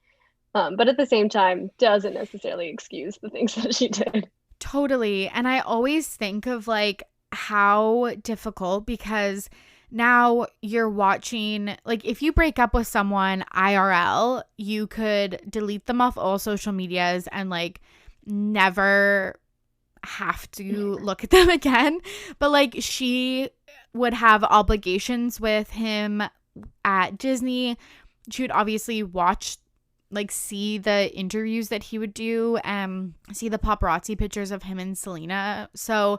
But at the same time, doesn't necessarily excuse the things that she did. Totally. And I always think of like how difficult because now you're watching, like, if you break up with someone IRL, you could delete them off all social medias and like never have to look at them again. But like, she would have obligations with him at Disney. She would obviously watch like see the interviews that he would do, see the paparazzi pictures of him and Selena. So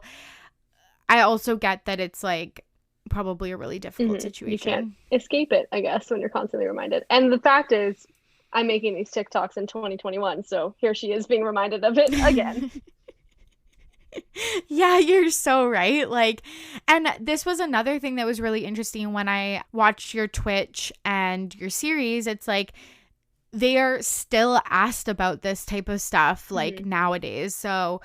I also get that it's like probably a really difficult You can't situation. escape it, I guess, when you're constantly reminded. And the fact is, I'm making these TikToks in 2021, so here she is being reminded of it again. Yeah, you're so right. Like, and this was another thing that was really interesting when I watched your Twitch and your series. It's like they are still asked about this type of stuff like nowadays. So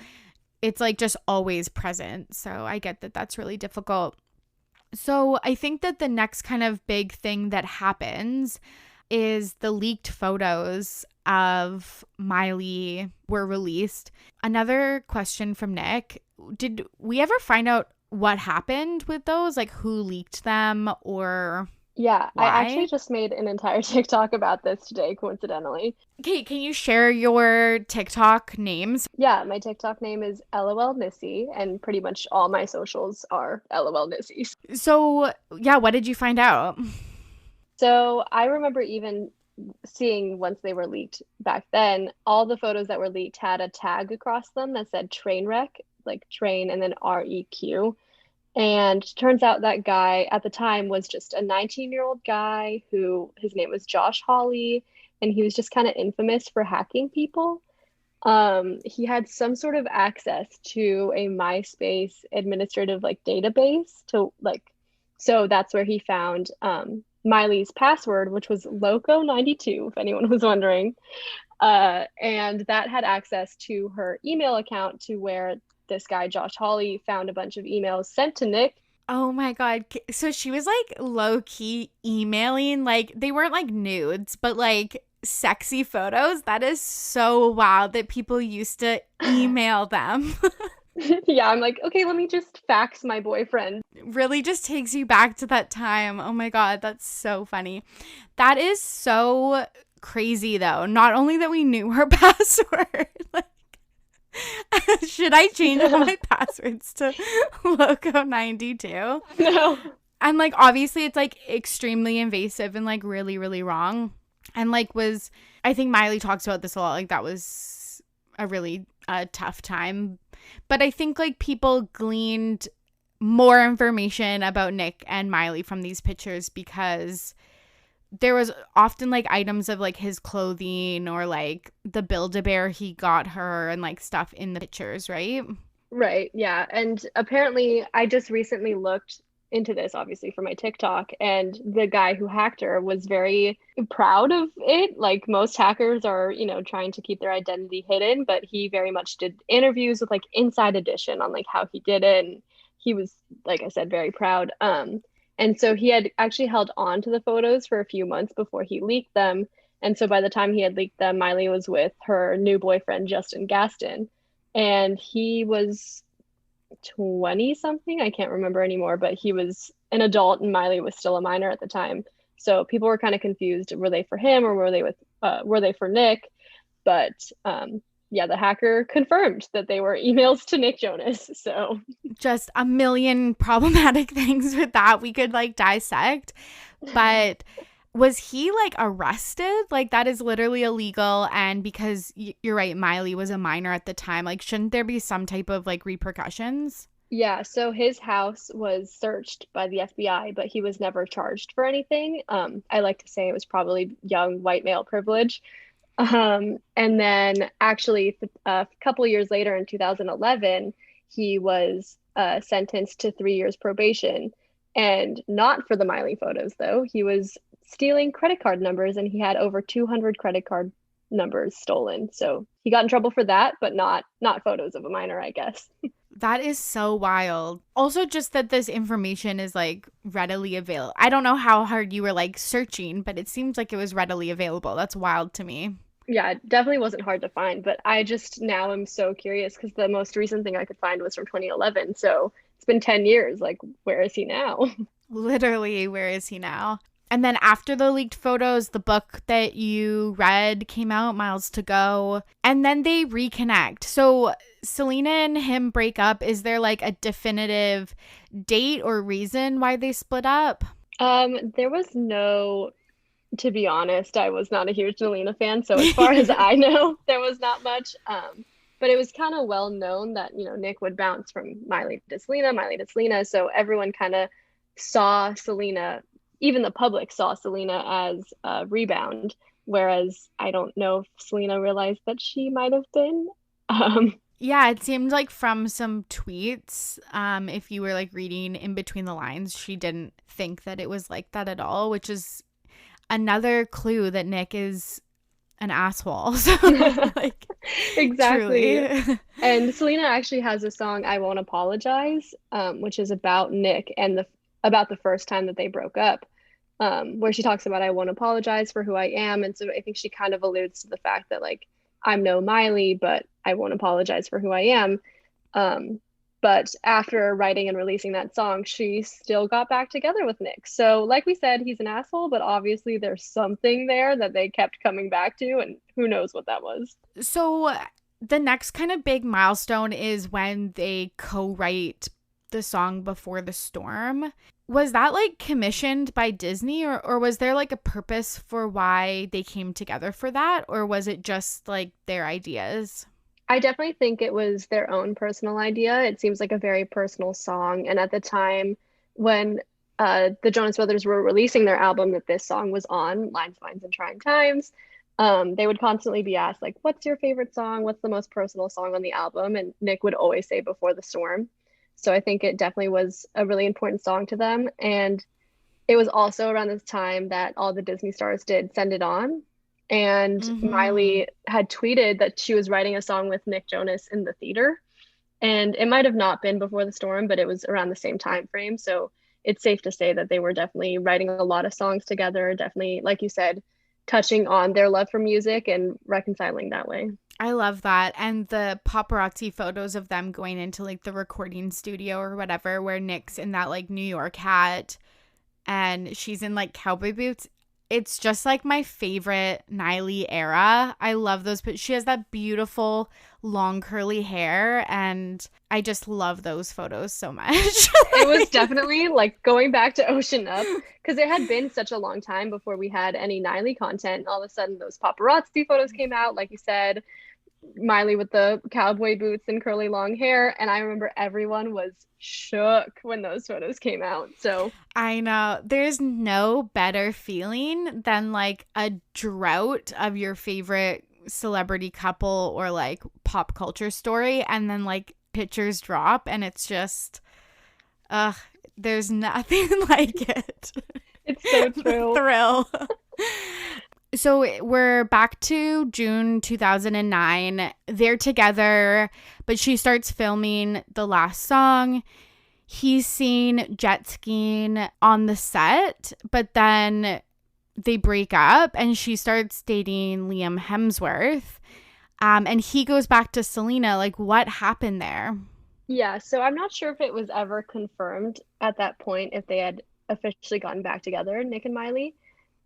it's like just always present. So I get that that's really difficult. So I think that the next kind of big thing that happens is the leaked photos of Miley were released. Another question from Nick: did we ever find out what happened with those? Like who leaked them or Yeah, I actually why? just made an entire TikTok about this today, coincidentally. Okay, can you share your TikTok names? Yeah, my TikTok name is LOL Nissy, and pretty much all my socials are LOL Nissy. So, yeah, what did you find out? So I remember even seeing once they were leaked back then, all the photos that were leaked had a tag across them that said train wreck, like train and then REQ. And turns out that guy at the time was just a 19-year-old guy who his name was Josh Hawley, and he was just kind of infamous for hacking people. He had some sort of access to a MySpace administrative like database to like, so that's where he found Miley's password, which was Loco92, if anyone was wondering. And that had access to her email account to where this guy, Josh Hawley, found a bunch of emails sent to Nick. Oh my God. So she was like low key emailing, like they weren't like nudes, but like sexy photos. That is so wild that people used to email them. Yeah, I'm like, okay, let me just fax my boyfriend. Really just takes you back to that time. Oh my God. That's so funny. That is so crazy though. Not only that we knew her password, like, should I change all my passwords to Loco92? No. And like obviously it's like extremely invasive and like really, really wrong. And like I think Miley talks about this a lot. Like that was a really tough time. But I think like people gleaned more information about Nick and Miley from these pictures because there was often like items of like his clothing or like the Build-A-Bear he got her and like stuff in the pictures, right? Right, yeah. And apparently, I just recently looked into this, obviously, for my TikTok, and the guy who hacked her was very proud of it. Like most hackers are, trying to keep their identity hidden, but he very much did interviews with like Inside Edition on like how he did it. And he was, like I said, very proud. And so he had actually held on to the photos for a few months before he leaked them. And so by the time he had leaked them, Miley was with her new boyfriend, Justin Gaston, and he was 20 something. I can't remember anymore, but he was an adult and Miley was still a minor at the time. So people were kind of confused. Were they for him or were they for Nick? But yeah, the hacker confirmed that they were emails to Nick Jonas. So just a million problematic things with that we could like dissect. But was he like arrested? Like that is literally illegal. And because you're right, Miley was a minor at the time, like shouldn't there be some type of like repercussions? yeah, so his house was searched by the FBI, but he was never charged for anything. I like to say it was probably young white male privilege. And then actually a couple of years later in 2011, he was sentenced to 3 years probation, and not for the Miley photos though. He was stealing credit card numbers and he had over 200 credit card numbers stolen. So he got in trouble for that, but not photos of a minor, I guess. That is so wild. Also, just that this information is like readily available. I don't know how hard you were like searching, but it seems like it was readily available. That's wild to me. Yeah, it definitely wasn't hard to find, but I just now am so curious because the most recent thing I could find was from 2011. So it's been 10 years. Like, where is he now? Literally, where is he now? And then after the leaked photos, the book that you read came out, Miles to Go, and then they reconnect. So Selena and him break up. Is there like a definitive date or reason why they split up? There was no, to be honest, I was not a huge Selena fan, so as far as I know, there was not much. But it was kind of well known that, Nick would bounce from Miley to Selena, Miley to Selena, so everyone kind of saw Selena, even the public saw Selena as a rebound, whereas I don't know if Selena realized that she might have been. Yeah, it seemed like from some tweets, if you were like reading in between the lines, she didn't think that it was like that at all, which is another clue that Nick is an asshole. So, like, Exactly. truly. And Selena actually has a song, I Won't Apologize, which is about Nick and about the first time that they broke up, where she talks about I won't apologize for who I am. And so I think she kind of alludes to the fact that like I'm no Miley, but I won't apologize for who I am. But after writing and releasing that song, she still got back together with Nick. So, like we said, he's an asshole, but obviously there's something there that they kept coming back to, and who knows what that was. So, the next kind of big milestone is when they co-write the song Before the Storm. Was that like commissioned by Disney, or was there like a purpose for why they came together for that? Or was it just like their ideas? I definitely think it was their own personal idea. It seems like a very personal song. And at the time when the Jonas Brothers were releasing their album that this song was on, Lines, Vines, and Trying Times, they would constantly be asked, like, what's your favorite song? What's the most personal song on the album? And Nick would always say Before the Storm. So I think it definitely was a really important song to them. And it was also around this time that all the Disney stars did Send It On. And Mm-hmm. Miley had tweeted that she was writing a song with Nick Jonas in the theater. And it might have not been Before the Storm, but it was around the same time frame. So it's safe to say that they were definitely writing a lot of songs together, definitely, like you said, touching on their love for music and reconciling that way. I love that. And the paparazzi photos of them going into like the recording studio or whatever, where Nick's in that like New York hat and she's in like cowboy boots. It's just like my favorite Niley era. I love those, but she has that beautiful long curly hair and I just love those photos so much. It was definitely like going back to Ocean Up because it had been such a long time before we had any Niley content. And all of a sudden, those paparazzi photos came out, like you said, Miley with the cowboy boots and curly long hair. And I remember everyone was shook when those photos came out. So I know. There's no better feeling than like a drought of your favorite celebrity couple or like pop culture story and then like pictures drop and it's just ugh, there's nothing like it. it's so The true. thrill. So we're back to June 2009. They're together, but she starts filming the last song. He's seen jet skiing on the set, but then they break up and she starts dating Liam Hemsworth. And he goes back to Selena. Like, what happened there? Yeah, so I'm not sure if it was ever confirmed at that point if they had officially gotten back together, Nick and Miley.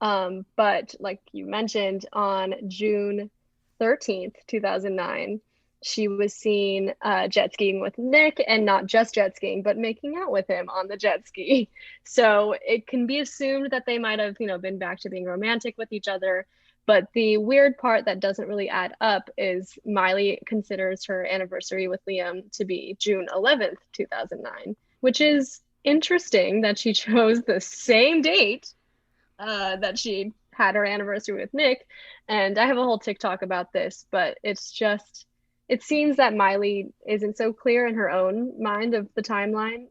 But like you mentioned, on June 13th, 2009, she was seen jet skiing with Nick and not just jet skiing, but making out with him on the jet ski. So it can be assumed that they might have, been back to being romantic with each other. But the weird part that doesn't really add up is Miley considers her anniversary with Liam to be June 11th, 2009, which is interesting that she chose the same date that she had her anniversary with Nick. And I have a whole TikTok about this, but it seems that Miley isn't so clear in her own mind of the timeline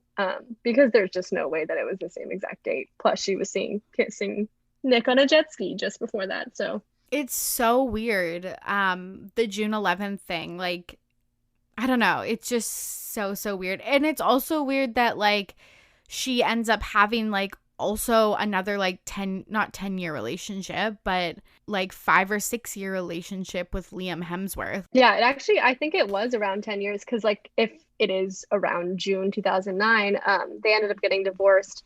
because there's just no way that it was the same exact date. Plus, she was seeing kissing Nick on a jet ski just before that. So It's so weird. The June 11th thing, like, I don't know. It's just so weird. And it's also weird that like she ends up having like also another like 10 not 10-year relationship, but like 5 or 6 year relationship with Liam Hemsworth. yeah, I think it was around 10 years because, like, if it is around June 2009, they ended up getting divorced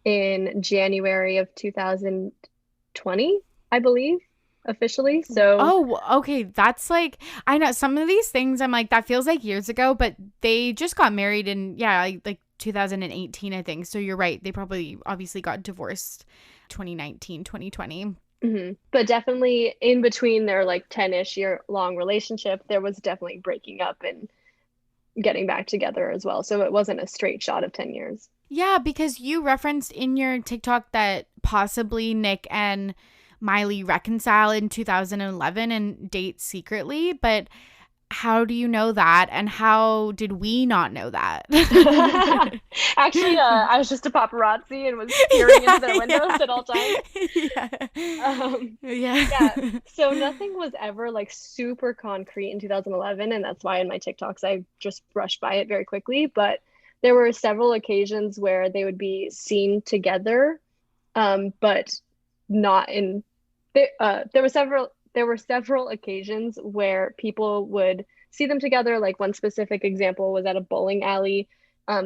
in January of 2020, I believe, officially. So, Oh, okay. That's like I know some of these things I'm like that feels like years ago, but they just got married in yeah, like 2018 I think. So you're right. They probably obviously got divorced 2019, 2020. mhm. But definitely in between their like 10-ish year long relationship, there was definitely breaking up and getting back together as well. So it wasn't a straight shot of 10 years. Yeah, because you referenced in your TikTok that possibly Nick and Miley reconcile in 2011 and date secretly, but how do you know that? And how did we not know that? Actually, I was just a paparazzi and was peering into Yeah, their windows yeah. at all times. Yeah. Um, yeah, Yeah. so nothing was ever like super concrete in 2011, and that's why in my TikToks I just brushed by it very quickly. But there were several occasions where they would be seen together, but not in. There were several occasions where people would see them together. Like one specific example was at a bowling alley.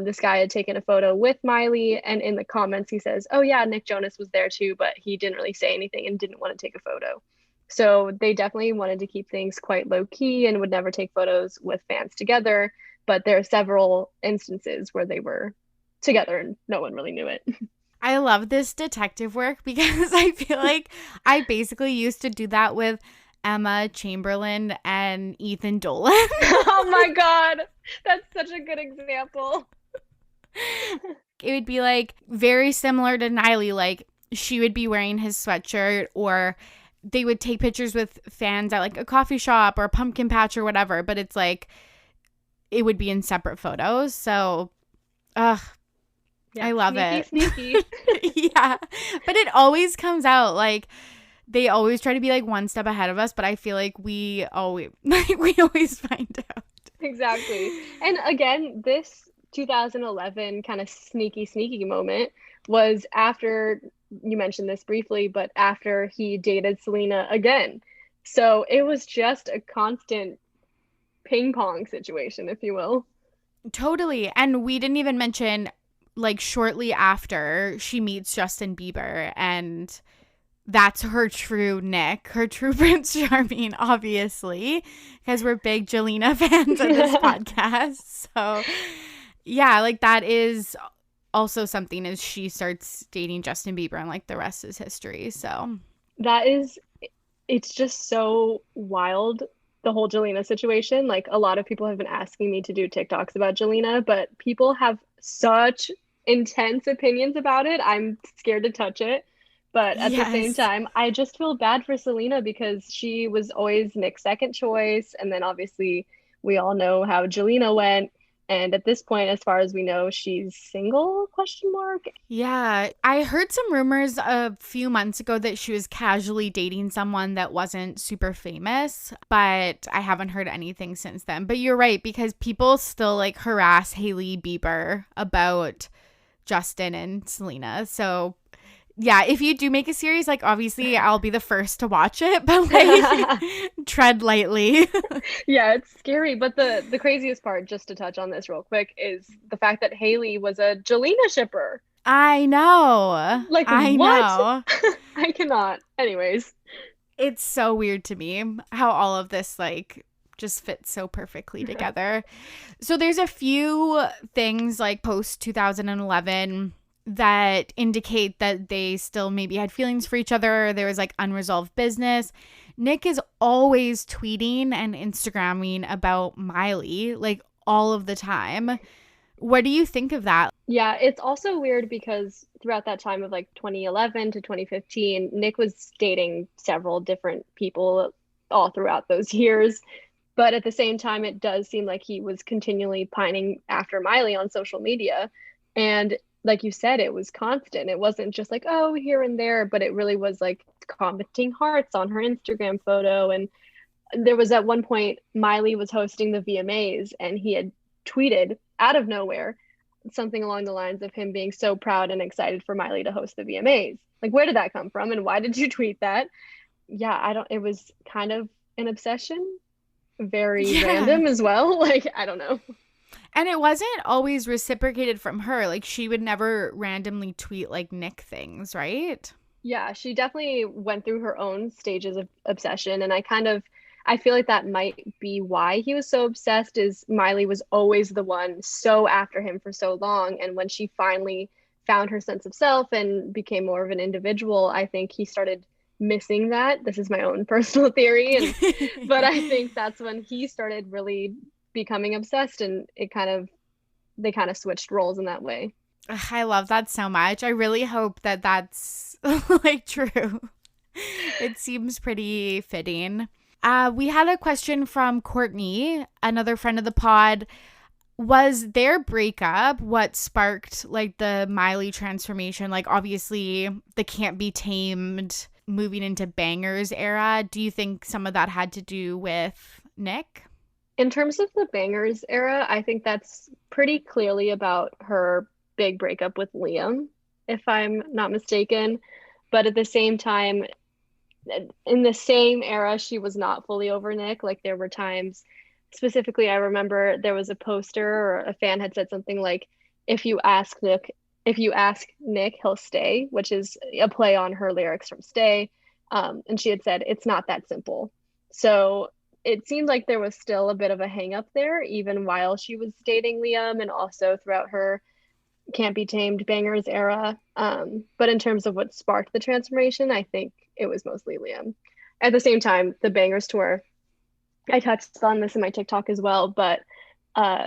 This guy had taken a photo with Miley, and in the comments he says, "Oh yeah, Nick Jonas was there too, but he didn't really say anything and didn't want to take a photo." So they definitely wanted to keep things quite low key and would never take photos with fans together. But there are several instances where they were together and no one really knew it. I love this detective work because I feel like I basically used to do that with Emma Chamberlain and Ethan Dolan. Oh my God. That's such a good example. It would be like very similar to Niley. Like she would be wearing his sweatshirt, or they would take pictures with fans at like a coffee shop or a pumpkin patch or whatever. But it's like it would be in separate photos. So, ugh, Yeah, I love sneaky, it. sneaky. Yeah. But it always comes out like they always try to be like one step ahead of us, but I feel like we always we always find out. Exactly. And again, this 2011 kind of sneaky, sneaky moment was after you mentioned this briefly, but after he dated Selena again. So it was just a constant ping pong situation, if you will. Totally. And we didn't even mention like shortly after she meets Justin Bieber, and that's her true Nick, her true Prince Charming, obviously, because we're big Jelena fans of this podcast. So yeah, like that is also something as she starts dating Justin Bieber, and like the rest is history. So That is, it's just so wild, the whole Jelena situation. Like a lot of people have been asking me to do TikToks about Jelena, but people have such intense opinions about it. I'm scared to touch it. But at the same yes. time, I just feel bad for Selena because she was always Nick's second choice. And then obviously we all know how Jelena went. And at this point, as far as we know, she's single, question mark. Yeah, I heard some rumors a few months ago that she was casually dating someone that wasn't super famous, but I haven't heard anything since then. But you're right, because people still like harass Hailey Bieber about Justin and Selena. So yeah, if you do make a series, like obviously I'll be the first to watch it, but like tread lightly. Yeah, it's scary. But the craziest part, just to touch on this real quick, is the fact that Haley was a Jelena shipper. I know. Like I what? know. I cannot. Anyways, It's so weird to me how all of this like just fits so perfectly together. So there's a few things like post 2011 that indicate that they still maybe had feelings for each other. There was like unresolved business. Nick is always tweeting and Instagramming about Miley like all of the time. What do you think of that? yeah, it's also weird because throughout that time of like 2011 to 2015, Nick was dating several different people all throughout those years. But at the same time, it does seem like he was continually pining after Miley on social media. And like you said, it was constant. It wasn't just like, oh, here and there, but it really was like commenting hearts on her Instagram photo. And there was at one point, Miley was hosting the VMAs and he had tweeted out of nowhere something along the lines of him being so proud and excited for Miley to host the VMAs. Like, where did that come from? And why did you tweet that? Yeah, I don't, it was kind of an obsession, very Yeah. random as well. Like, I don't know. And it wasn't always reciprocated from her. Like she would never randomly tweet like Nick things, right? Yeah, she definitely went through her own stages of obsession. And I feel like that might be why he was so obsessed is Miley was always the one so after him for so long. And when she finally found her sense of self and became more of an individual, I think he started missing that. This is my own personal theory. But I think that's when he started really becoming obsessed and they kind of switched roles in that way. I love that so much. I really hope that that's like true. It seems pretty fitting. We had a question from Courtney, another friend of the pod. Was their breakup what sparked like the Miley transformation? Like obviously the Can't Be Tamed moving into bangers era. Do you think some of that had to do with Nick? In terms of the Bangers era, I think that's pretty clearly about her big breakup with Liam, if I'm not mistaken. But at the same time, in the same era, she was not fully over Nick. Like there were times, specifically, I remember there was a poster or a fan had said something like, "If you ask Nick, if you ask Nick, he'll stay," which is a play on her lyrics from Stay. And she had said, "It's not that simple." So it seemed like there was still a bit of a hang up there, even while she was dating Liam, and also throughout her Can't Be Tamed Bangers era. But in terms of what sparked the transformation, I think it was mostly Liam. At the same time, the Bangers tour, I touched on this in my TikTok as well, but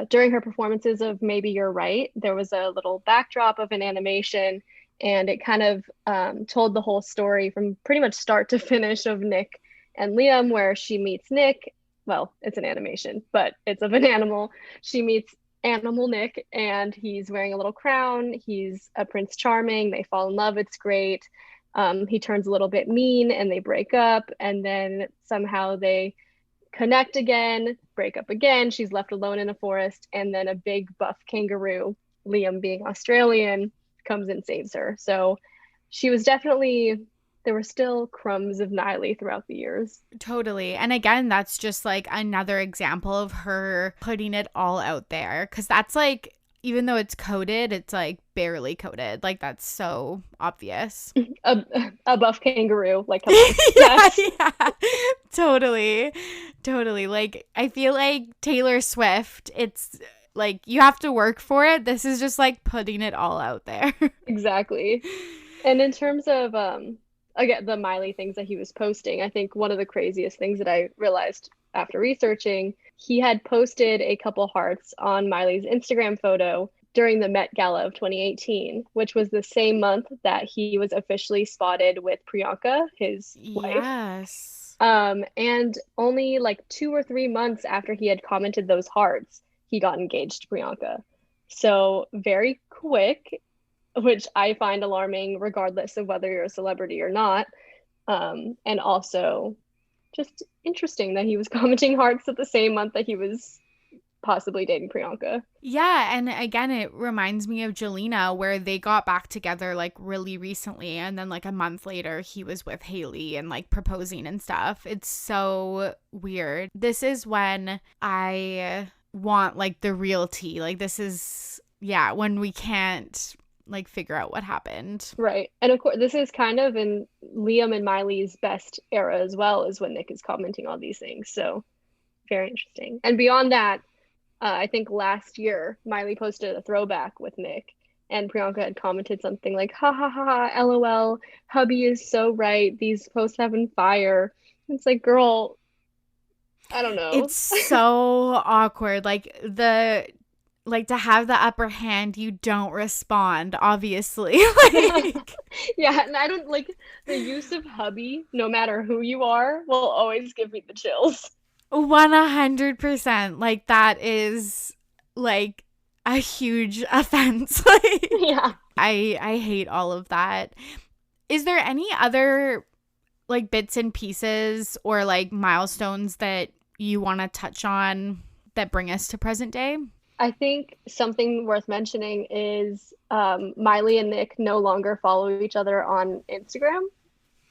during her performances of Maybe You're Right, there was a little backdrop of an animation, and it kind of told the whole story from pretty much start to finish of Nick and Liam, where she meets Nick. Well, it's an animation, but it's of an animal. She meets Animal Nick, and he's wearing a little crown. He's a Prince Charming. They fall in love. It's great. He turns a little bit mean, and they break up, and then somehow they connect again, break up again. She's left alone in a forest, and then a big buff kangaroo, Liam being Australian, comes and saves her. So she was definitely, there were still crumbs of Niley throughout the years. Totally. And again, that's just like another example of her putting it all out there. Cause that's like, even though it's coded, it's like barely coded. Like that's so obvious. A buff kangaroo, like, come on. Yes. Yeah. Totally. Totally. Like I feel like Taylor Swift, it's like you have to work for it. This is just like putting it all out there. Exactly. And in terms of again, the Miley things that he was posting, I think one of the craziest things that I realized after researching, he had posted a couple hearts on Miley's Instagram photo during the Met Gala of 2018, which was the same month that he was officially spotted with Priyanka, his wife. Yes. And only like 2 or 3 months after he had commented those hearts, he got engaged to Priyanka. So very quick, which I find alarming regardless of whether you're a celebrity or not. And also just interesting that he was commenting hearts at the same month that he was possibly dating Priyanka. Yeah, and again, it reminds me of Jelena, where they got back together like really recently, and then like a month later, he was with Hailey and like proposing and stuff. It's so weird. This is when I want like the real tea. Like this is, yeah, when we can't like figure out what happened. Right. And of course, this is kind of in Liam and Miley's best era as well, is when Nick is commenting all these things. So very interesting. And beyond that, I think last year Miley posted a throwback with Nick, and Priyanka had commented something like, ha ha ha, ha, LOL, hubby is so right. These posts have been fire. It's like, girl, I don't know. It's so awkward. Like to have the upper hand, you don't respond, obviously. Like, Yeah, and I don't like the use of hubby, no matter who you are, will always give me the chills. 100%. Like that is like a huge offense. Like Yeah. I hate all of that. Is there any other like bits and pieces or like milestones that you want to touch on that bring us to present day? I think something worth mentioning is Miley and Nick no longer follow each other on Instagram.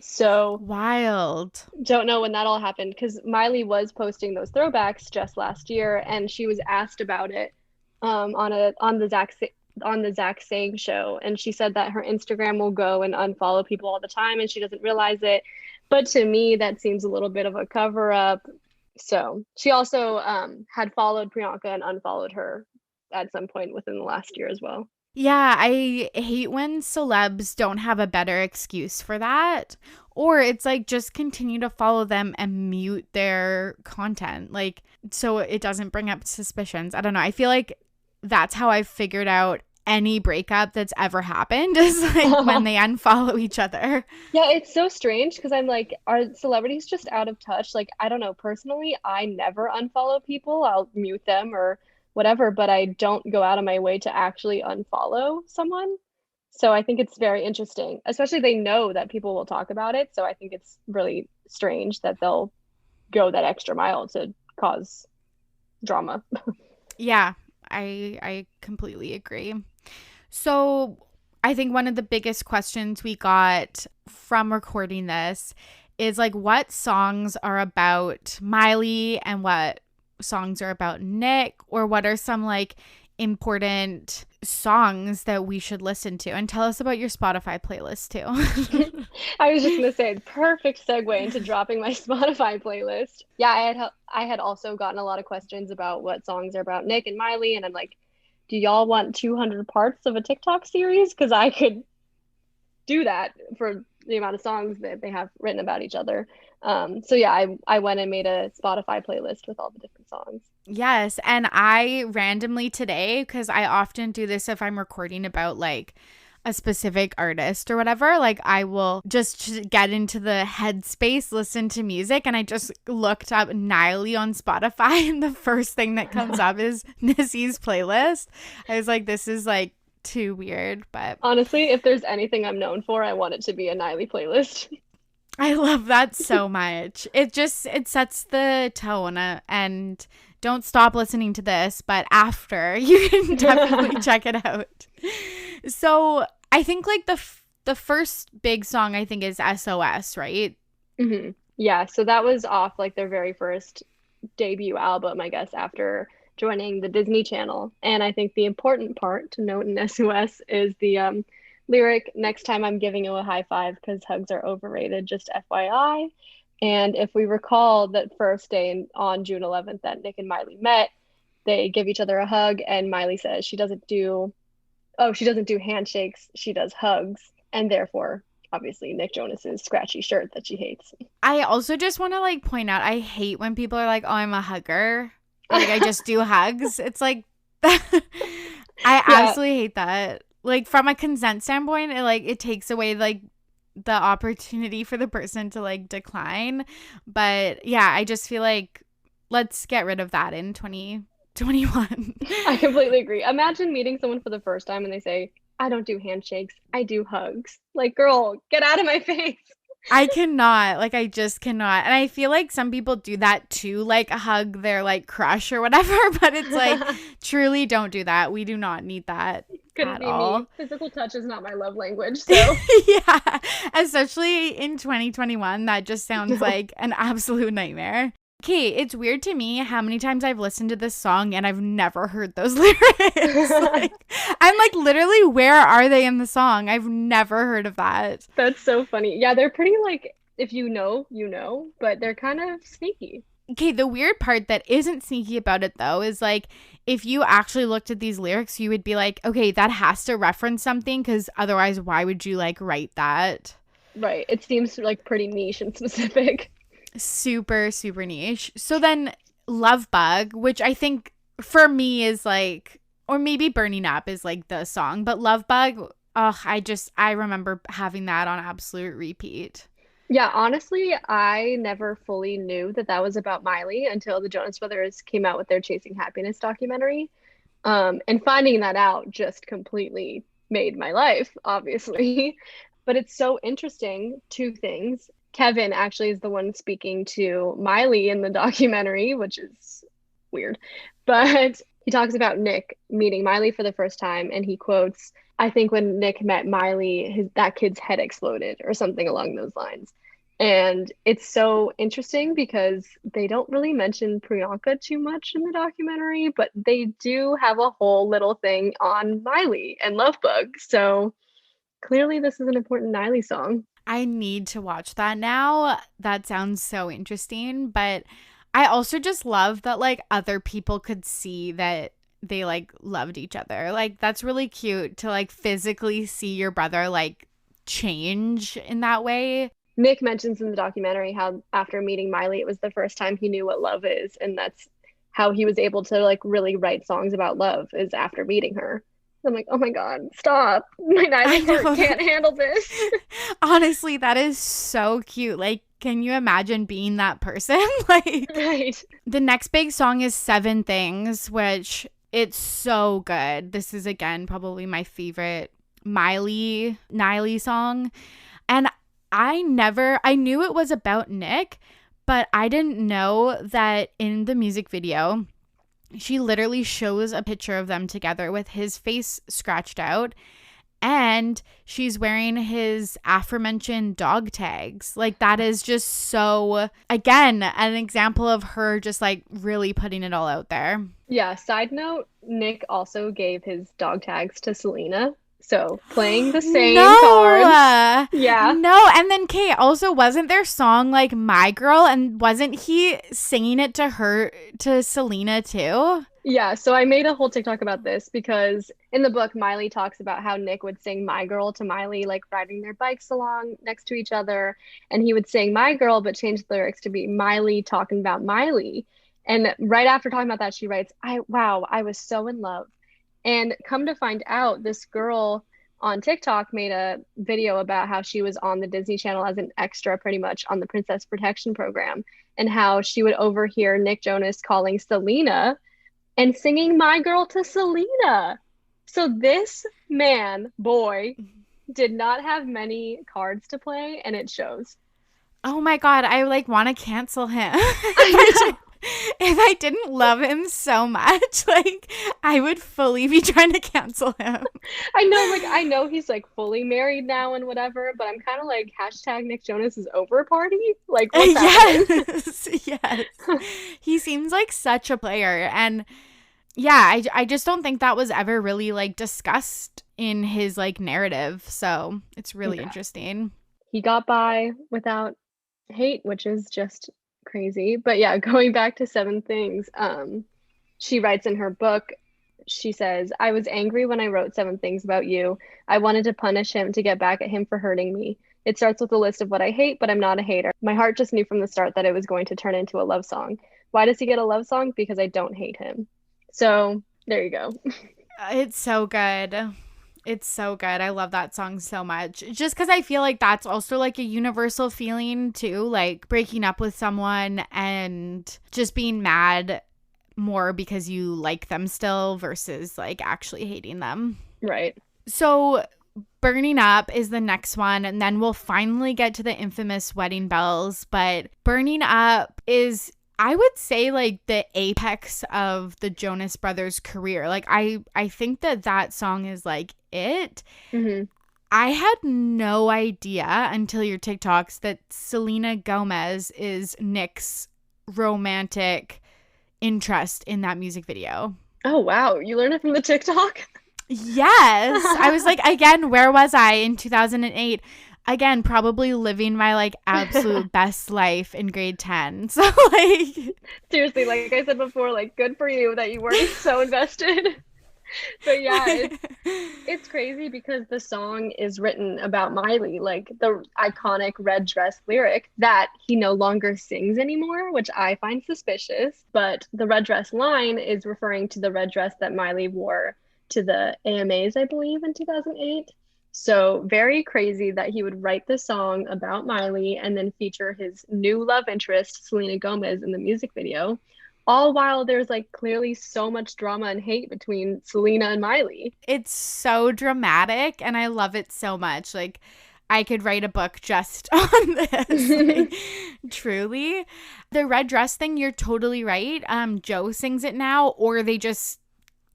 So Wild. don't know when that all happened, because Miley was posting those throwbacks just last year, and she was asked about it on the Zach Sang show, and she said that her Instagram will go and unfollow people all the time, and she doesn't realize it. But to me, that seems a little bit of a cover up. So she also had followed Priyanka and unfollowed her at some point within the last year as well. Yeah, I hate when celebs don't have a better excuse for that. Or it's like just continue to follow them and mute their content. Like, so it doesn't bring up suspicions. I don't know. I feel like that's how I've figured out any breakup that's ever happened is like when they unfollow each other. Yeah, it's so strange because I'm like, are celebrities just out of touch? Like, I don't know. Personally, I never unfollow people. I'll mute them or whatever, but I don't go out of my way to actually unfollow someone. So I think it's very interesting, especially they know that people will talk about it. So I think it's really strange that they'll go that extra mile to cause drama. Yeah, I completely agree. So I think one of the biggest questions we got from recording this is like what songs are about Miley and what songs are about Nick, or what are some like important songs that we should listen to, and tell us about your Spotify playlist too. I was just gonna say, perfect segue into dropping my Spotify playlist. Yeah, I had also gotten a lot of questions about what songs are about Nick and Miley, and I'm like, do y'all want 200 parts of a TikTok series? Because I could do that for the amount of songs that they have written about each other. So yeah, I went and made a Spotify playlist with all the different songs. Yes, and I randomly today, because I often do this if I'm recording about like a specific artist or whatever, like I will just get into the headspace, listen to music, and I just looked up Niley on Spotify, and the first thing that comes up is NISSY's playlist. I was like, this is like too weird, but Honestly, if there's anything I'm known for, I want it to be a Niley playlist. I love that so much. It sets the tone, and don't stop listening to this, but after you can definitely check it out. So I think like the first big song I think is SOS, right? Yeah, so that was off like their very first debut album, I guess, after joining the Disney Channel. And I think the important part to note in SOS is the lyric, "Next time I'm giving you a high five because hugs are overrated, just FYI." And if we recall that first day on June 11th that Nick and Miley met, they give each other a hug, and Miley says she doesn't do handshakes, she does hugs, and therefore, obviously, Nick Jonas's scratchy shirt that she hates. I also just want to like point out, I hate when people are like, "Oh, I'm a hugger." Like I just do hugs. It's like I absolutely hate that. Like from a consent standpoint, it takes away like the opportunity for the person to like decline. But yeah, I just feel like let's get rid of that in 2021. I completely agree. Imagine meeting someone for the first time and they say, "I don't do handshakes, I do hugs." Like, girl, get out of my face. I cannot, like, I just cannot. And I feel like some people do that too, like hug their like crush or whatever, but it's like, truly don't do that. We do not need that Couldn't at be all. me. Physical touch is not my love language, so Yeah, especially in 2021, that just sounds like an absolute nightmare. Okay, it's weird to me how many times I've listened to this song and I've never heard those lyrics. Like, I'm like, literally, where are they in the song? I've never heard of that. That's so funny. Yeah, they're pretty like, if you know, you know, but they're kind of sneaky. Okay, the weird part that isn't sneaky about it, though, is like, if you actually looked at these lyrics, you would be like, okay, that has to reference something, because otherwise, why would you like write that? Right. It seems like pretty niche and specific. Super, super niche. So then Love Bug, which I think for me is like, or maybe Burning Up is like the song, but Love Bug, oh, I remember having that on absolute repeat. Yeah, honestly, I never fully knew that that was about Miley until the Jonas Brothers came out with their Chasing Happiness documentary. And finding that out just completely made my life, obviously. But it's so interesting. Two things. Kevin actually is the one speaking to Miley in the documentary, which is weird. But he talks about Nick meeting Miley for the first time, and he quotes, "I think when Nick met Miley, that kid's head exploded," or something along those lines. And it's so interesting because they don't really mention Priyanka too much in the documentary, but they do have a whole little thing on Miley and Lovebug. So clearly, this is an important Niley song. I need to watch that now. That sounds so interesting. But I also just love that like other people could see that they like loved each other. Like that's really cute to like physically see your brother like change in that way. Nick mentions in the documentary how after meeting Miley, it was the first time he knew what love is. And that's how he was able to like really write songs about love is after meeting her. I'm like, oh my God, stop. My Niley heart can't handle this. Honestly, that is so cute. Like, can you imagine being that person? Like, Right. the next big song is Seven Things, which it's so good. This is again probably my favorite Niley song. And I knew it was about Nick, but I didn't know that in the music video she literally shows a picture of them together with his face scratched out, and she's wearing his aforementioned dog tags. Like, that is just so, again, an example of her just like really putting it all out there. Yeah, side note, Nick also gave his dog tags to Selena. So playing the same cards. Yeah. No, and then Kate, also wasn't their song like My Girl, and wasn't he singing it to her, to Selena too? Yeah, so I made a whole TikTok about this because in the book, Miley talks about how Nick would sing My Girl to Miley, like riding their bikes along next to each other. And he would sing My Girl, but change the lyrics to be Miley talking about Miley. And right after talking about that, she writes, wow, I was so in love. And come to find out, this girl on TikTok made a video about how she was on the Disney Channel as an extra, pretty much on the Princess Protection Program, and how she would overhear Nick Jonas calling Selena and singing My Girl to Selena. So this man, boy, did not have many cards to play, and it shows. Oh my God, I like want to cancel him. I know. If I didn't love him so much, like I would fully be trying to cancel him. I know he's like fully married now and whatever, but I'm kind of like hashtag Nick Jonas is over party. Like, what's happening? Yes, yes. He seems like such a player. And yeah, I just don't think that was ever really like discussed in his like narrative. So it's really Yeah. interesting. He got by without hate, which is just crazy. But yeah, going back to Seven Things, she writes in her book, she says, I was angry when I wrote Seven Things About You. I wanted to punish him to get back at him for hurting me. It starts with a list of what I hate, but I'm not a hater. My heart just knew from the start that it was going to turn into a love song. Why does he get a love song? Because I don't hate him. So there you go. It's so good. It's so good. I love that song so much. Just because I feel like that's also like a universal feeling too, like breaking up with someone and just being mad more because you like them still versus like actually hating them. Right. So Burning Up is the next one, and then we'll finally get to the infamous Wedding Bells. But Burning Up is, I would say, like the apex of the Jonas Brothers' career. Like I think that song is like it. Hmm. I had no idea until your TikToks that Selena Gomez is Nick's romantic interest in that music video. Oh, wow. You learned it from the TikTok? Yes. I was like, again, where was I in 2008? Again, probably living my like absolute best life in grade 10. So like Seriously, like I said before, like good for you that you weren't so invested. But yeah, it's crazy because the song is written about Miley, like the iconic red dress lyric that he no longer sings anymore, which I find suspicious. But the red dress line is referring to the red dress that Miley wore to the AMAs, I believe, in 2008. So very crazy that he would write the song about Miley and then feature his new love interest, Selena Gomez, in the music video, all while there's like clearly so much drama and hate between Selena and Miley. it's so dramatic and I love it so much. Like I could write a book just on this. Like, truly. The red dress thing, you're totally right. Joe sings it now, or they just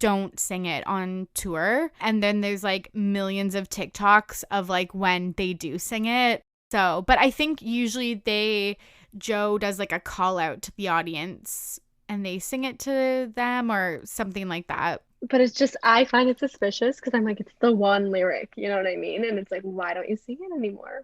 don't sing it on tour. And then there's like millions of TikToks of like when they do sing it. So, but I think usually Joe does like a call out to the audience and they sing it to them or something like that. But it's just, I find it suspicious because I'm like, it's the one lyric, you know what I mean? And it's like, why don't you sing it anymore?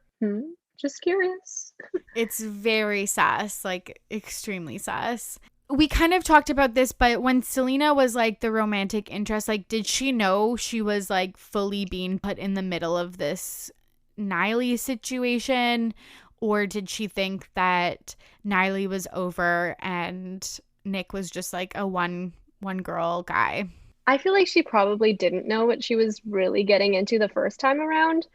Just curious. It's very sus, like extremely sus. We kind of talked about this, but when Selena was like the romantic interest, like did she know she was like fully being put in the middle of this Niley situation? Or did she think that Niley was over and Nick was just like a one girl guy? I feel like she probably didn't know what she was really getting into the first time around.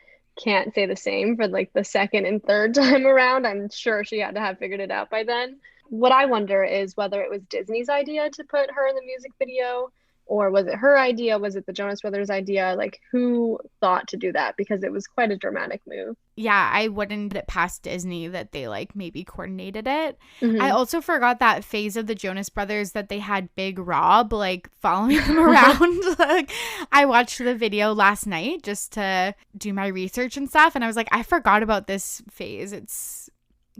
Can't say the same for like the second and third time around. I'm sure she had to have figured it out by then. What I wonder is whether it was Disney's idea to put her in the music video, or was it her idea? Was it the Jonas Brothers' idea? Like, who thought to do that? Because it was quite a dramatic move. Yeah, I wouldn't put it past Disney that they like maybe coordinated it. I Hmm. also forgot that phase of the Jonas Brothers that they had Big Rob like following them around. Like, I watched the video last night just to do my research and stuff, and I was like, I forgot about this phase. It's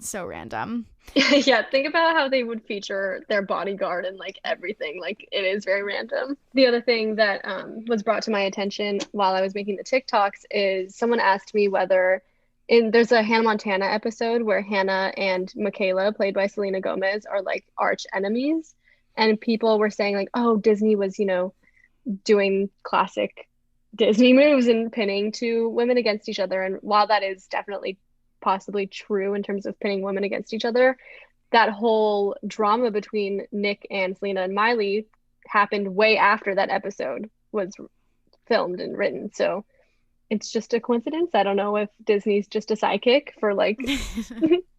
so random. Yeah, think about how they would feature their bodyguard and like everything. Like it is very random. The other thing that was brought to my attention while I was making the TikToks is someone asked me whether there's a Hannah Montana episode where Hannah and Michaela, played by Selena Gomez, are like arch enemies. And people were saying like, oh, Disney was, doing classic Disney moves and pinning two women against each other. And while that is definitely possibly true in terms of pinning women against each other, that whole drama between Nick and Selena and Miley happened way after that episode was filmed and written. So it's just a coincidence. I don't know if Disney's just a sidekick for like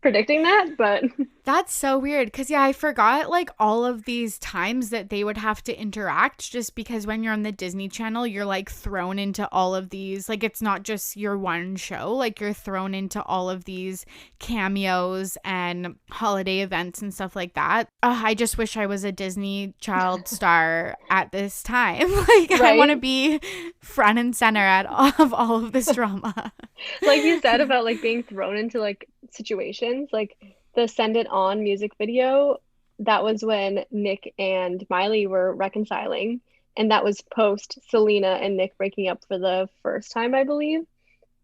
predicting that, but That's so weird because, yeah, I forgot like all of these times that they would have to interact just because when you're on the Disney Channel, you're like thrown into all of these. Like, it's not just your one show, like, you're thrown into all of these cameos and holiday events and stuff like that. I just wish I was a Disney child star at this time. Like, I want to right. be front and center at all of this drama. Like you said about like being thrown into like situations, like the Send It On music video, that was when Nick and Miley were reconciling, and that was post Selena and Nick breaking up for the first time, I believe.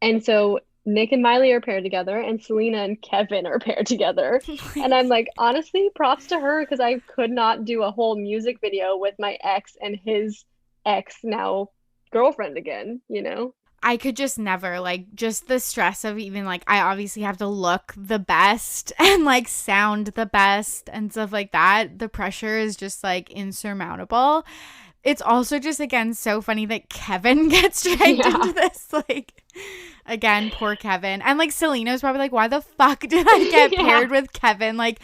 And so Nick and Miley are paired together, and Selena and Kevin are paired together. And I'm like, honestly, props to her because I could not do a whole music video with my ex and his ex now girlfriend again, you know? I could just never, like, just the stress of even, like, I obviously have to look the best and, like, sound the best and stuff like that. The pressure is just, like, insurmountable. It's also just, again, so funny that Kevin gets dragged Yeah. into this. Like, again, poor Kevin. And, like, Selena's probably like, why the fuck did I get Yeah, paired with Kevin? Like,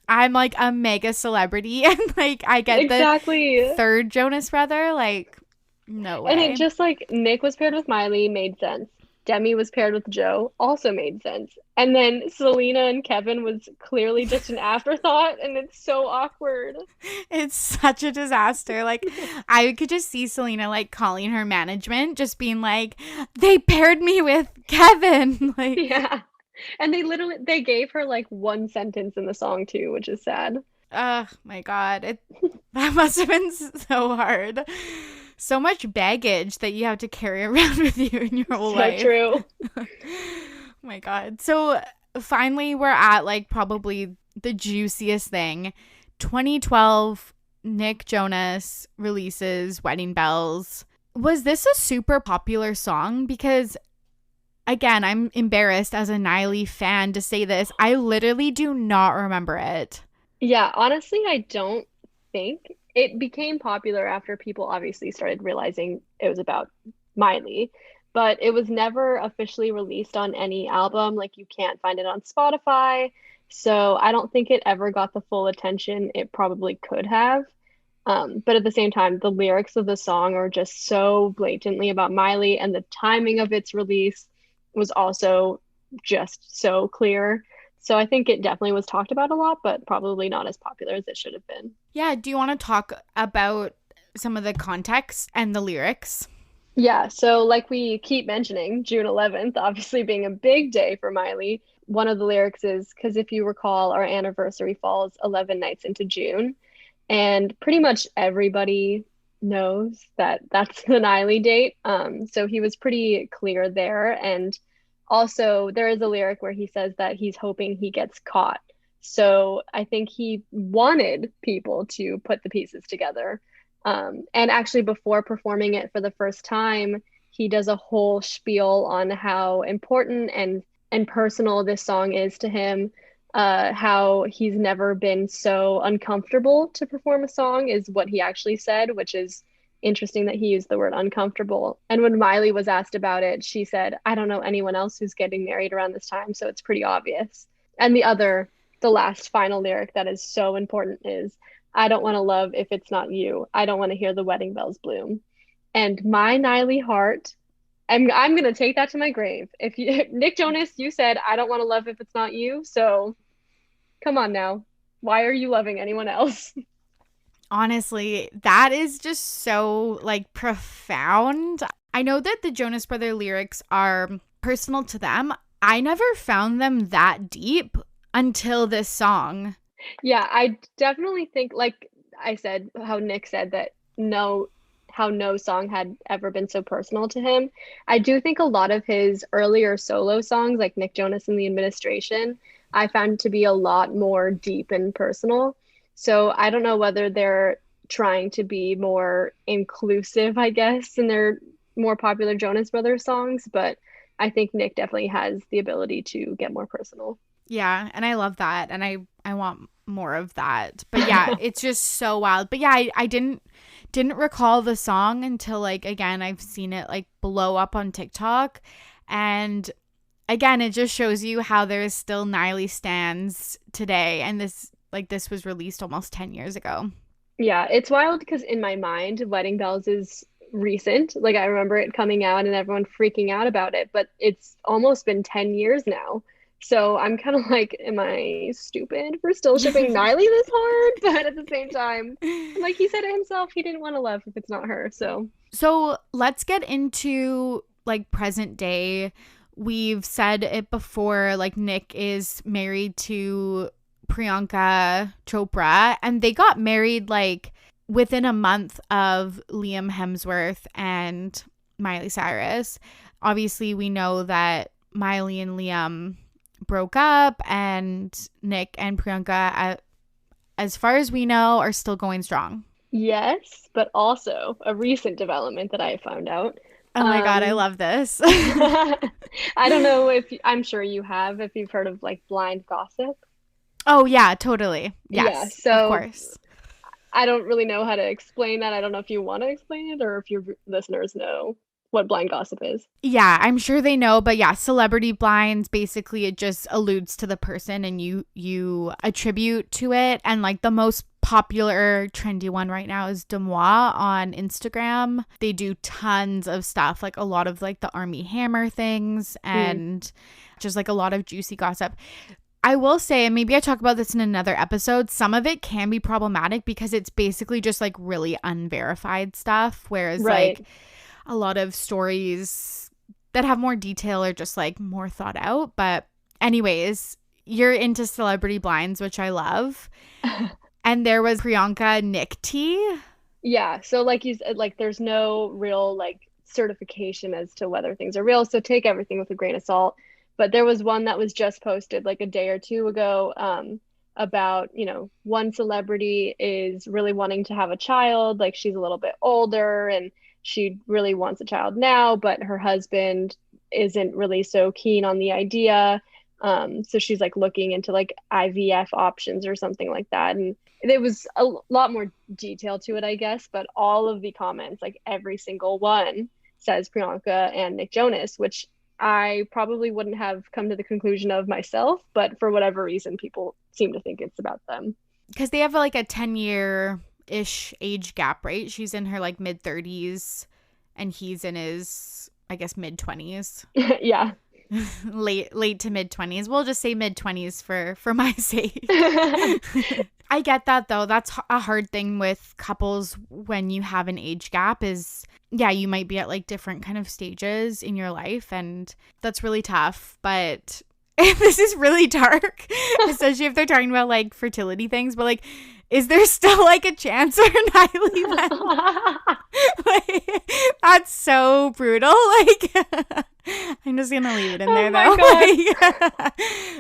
I'm, like, a mega celebrity and, like, I get the exactly. third Jonas brother. Like, no And it way. just like Nick was paired with Miley made sense. Demi was paired with Joe, also made sense. And then Selena and Kevin was clearly just an afterthought, and it's so awkward. It's such a disaster. Like, I could just see Selena, like, calling her management, just being like, they paired me with Kevin. Like, Yeah. And they gave her like one sentence in the song too, which is sad. oh my God. That must have been so hard. So much baggage that you have to carry around with you in your whole So life. true. Oh my God. So finally, we're at like probably the juiciest thing. 2012, Nick Jonas releases Wedding Bells. Was this a super popular song? Because again, I'm embarrassed as a Niley fan to say this. I literally do not remember it. Yeah, honestly, I don't think it became popular after people obviously started realizing it was about Miley, but it was never officially released on any album. Like you can't find it on Spotify. So I don't think it ever got the full attention it probably could have. But at the same time, the lyrics of the song are just so blatantly about Miley, and the timing of its release was also just so clear. So I think it definitely was talked about a lot, but probably not as popular as it should have been. Yeah, do you want to talk about some of the context and the lyrics? Yeah, so like we keep mentioning, June 11th, obviously being a big day for Miley. One of the lyrics is, because if you recall, our anniversary falls 11 nights into June. And pretty much everybody knows that that's the Niley date. So he was pretty clear there. And also, there is a lyric where he says that he's hoping he gets caught. So I think he wanted people to put the pieces together. And actually, before performing it for the first time, he does a whole spiel on how important and personal this song is to him, how he's never been so uncomfortable to perform a song, is what he actually said, which is interesting that he used the word uncomfortable. And when Miley was asked about it, she said, I don't know anyone else who's getting married around this time, so it's pretty obvious. And the last final lyric that is so important is, I don't want to love if it's not you. I don't want to hear the wedding bells bloom. And my Niley heart, I'm gonna take that to my grave. If you Nick Jonas, you said I don't want to love if it's not you. So come on now. Why are you loving anyone else? Honestly, that is just so like profound. I know that the Jonas Brother lyrics are personal to them. I never found them that deep until this song. Yeah, I definitely think like I said, how Nick said that no song had ever been so personal to him. I do think a lot of his earlier solo songs, like Nick Jonas and the Administration, I found to be a lot more deep and personal. So I don't know whether they're trying to be more inclusive, I guess, in their more popular Jonas Brothers songs, but I think Nick definitely has the ability to get more personal. Yeah, and I love that, and I want more of that. But yeah, it's just so wild. But yeah, I didn't recall the song until like again I've seen it like blow up on TikTok, and again it just shows you how there's still Niley stands today, and this was released almost 10 years ago. Yeah, it's wild because in my mind, Wedding Bells is recent. Like I remember it coming out and everyone freaking out about it, but it's almost been 10 years now. So I'm kind of like, am I stupid for still shipping Niley this hard? But at the same time, like he said it himself, he didn't want to love if it's not her. So So let's get into like present day. We've said it before, like Nick is married to Priyanka Chopra, and they got married like within a month of Liam Hemsworth and Miley Cyrus. Obviously, we know that Miley and Liam broke up, and Nick and Priyanka, as far as we know, are still going strong. yes, but also a recent development that I found out. Oh my God, I Um, love this. I don't know if I'm sure you have, if you've heard of like blind gossip. Oh, yeah, totally. Yeah, Yes, of so course. I don't really know how to explain that. I don't know if you want to explain it or if your listeners know what blind gossip is. Yeah, I'm sure they know, but yeah, celebrity blinds basically it just alludes to the person and you attribute to it, and like the most popular trendy one right now is Demois on Instagram. They do tons of stuff, like a lot of like the Army Hammer things Mm, and just like a lot of juicy gossip. I will say, and maybe I talk about this in another episode, some of it can be problematic because it's basically just like really unverified stuff. Whereas, right. like, a lot of stories that have more detail are just like more thought out. But, anyways, you're into celebrity blinds, which I love. And there was Priyanka Nick T. Yeah, so like you said, like there's no real like certification as to whether things are real, so take everything with a grain of salt. But there was one that was just posted like a day or two ago, about, one celebrity is really wanting to have a child, like she's a little bit older and she really wants a child now, but her husband isn't really so keen on the idea. So she's like looking into like IVF options or something like that. And there was a lot more detail to it, I guess, but all of the comments, like every single one, says Priyanka and Nick Jonas, which I probably wouldn't have come to the conclusion of myself, but for whatever reason, people seem to think it's about them. Because they have like a 10-year ish age gap, right? She's in her like mid 30s and he's in his, I guess, mid 20s. Yeah. Late to mid 20s. We'll just say mid 20s for my sake. I get that though. That's a hard thing with couples when you have an age gap is yeah, you might be at like different kind of stages in your life and that's really tough, but this is really dark, especially if they're talking about like fertility things, but like is there still like a chance for Niley then? Like, that's so brutal. Like I'm just gonna leave it in Oh there my though. God.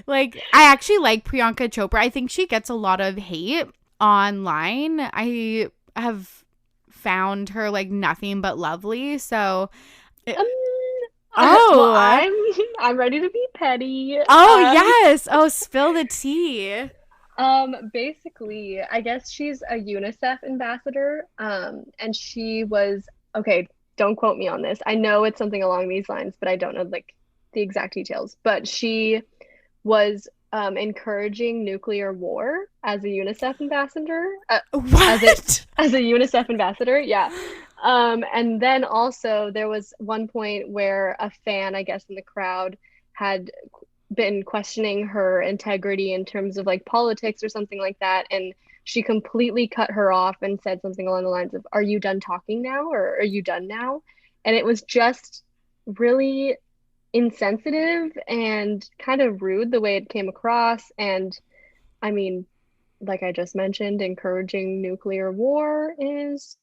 Like I actually like Priyanka Chopra. I think she gets a lot of hate online. I have found her like nothing but lovely. So Um, well, oh I'm ready to be petty. oh yes. Oh, spill the tea. Basically, I guess she's a UNICEF ambassador. And she was okay, don't quote me on this. I know it's something along these lines, but I don't know like the exact details. But she was encouraging nuclear war as a UNICEF ambassador. As a What? as a UNICEF ambassador, yeah. And then also there was one point where a fan, I guess, in the crowd had been questioning her integrity in terms of like politics or something like that. And she completely cut her off and said something along the lines of, "Are you done talking now? Or are you done now?" And it was just really insensitive and kind of rude the way it came across. And I mean, like I just mentioned, encouraging nuclear war is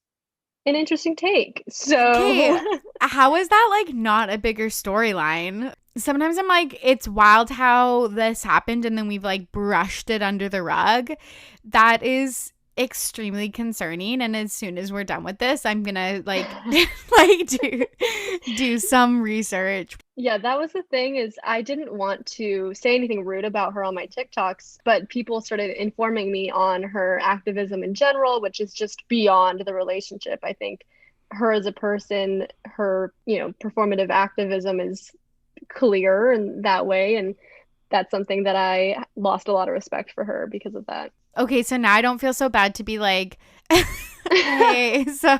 an interesting take. So Okay. How is that like not a bigger storyline? sometimes I'm like, it's wild how this happened and then we've like brushed it under the rug. That is extremely concerning. And as soon as we're done with this, I'm gonna like like do some research. Yeah, that was the thing is I didn't want to say anything rude about her on my TikToks, but people started informing me on her activism in general, which is just beyond the relationship. I think her as a person, her, performative activism is clear in that way, and that's something that I lost a lot of respect for her because of that. Okay, so now I don't feel so bad to be like, hey, so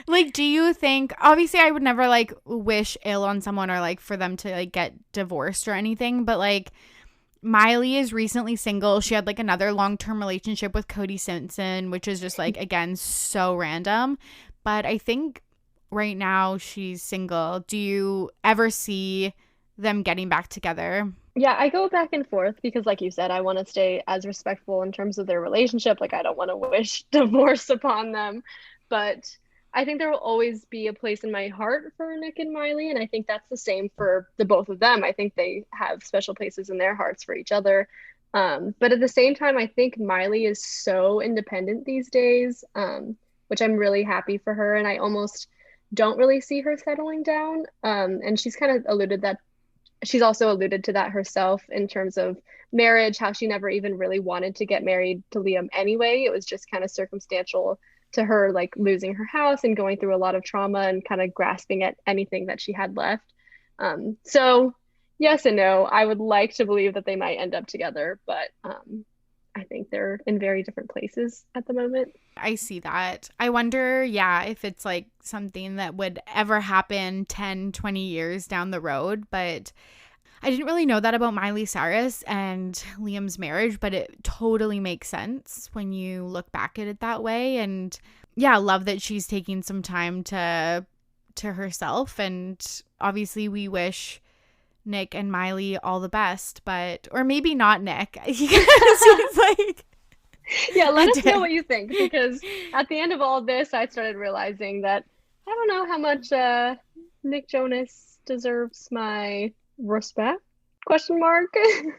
like, do you think, obviously I would never like wish ill on someone or like for them to like get divorced or anything, but like Miley is recently single. She had like another long-term relationship with Cody Simpson, which is just like, again, so random. But I think right now she's single. Do you ever see them getting back together? Yeah, I go back and forth because, like you said, I want to stay as respectful in terms of their relationship. Like, I don't want to wish divorce upon them. But I think there will always be a place in my heart for Nick and Miley. And I think that's the same for the both of them. I think they have special places in their hearts for each other. But at the same time, I think Miley is so independent these days, which I'm really happy for her. And I almost don't really see her settling down. And she's also alluded to that herself in terms of marriage, how she never even really wanted to get married to Liam anyway. It was just kind of circumstantial to her, like losing her house and going through a lot of trauma and kind of grasping at anything that she had left. So yes and no. I would like to believe that they might end up together, but I think they're in very different places at the moment. I see that. I wonder, yeah, if it's like something that would ever happen 10, 20 years down the road. But I didn't really know that about Miley Cyrus and Liam's marriage, but it totally makes sense when you look back at it that way. And yeah, I love that she's taking some time to herself. And obviously we wish Nick and Miley all the best, but or maybe not Nick. He's like, yeah, let us know what you think, because at the end of all this, I started realizing that I don't know how much Nick Jonas deserves my respect. Question mark.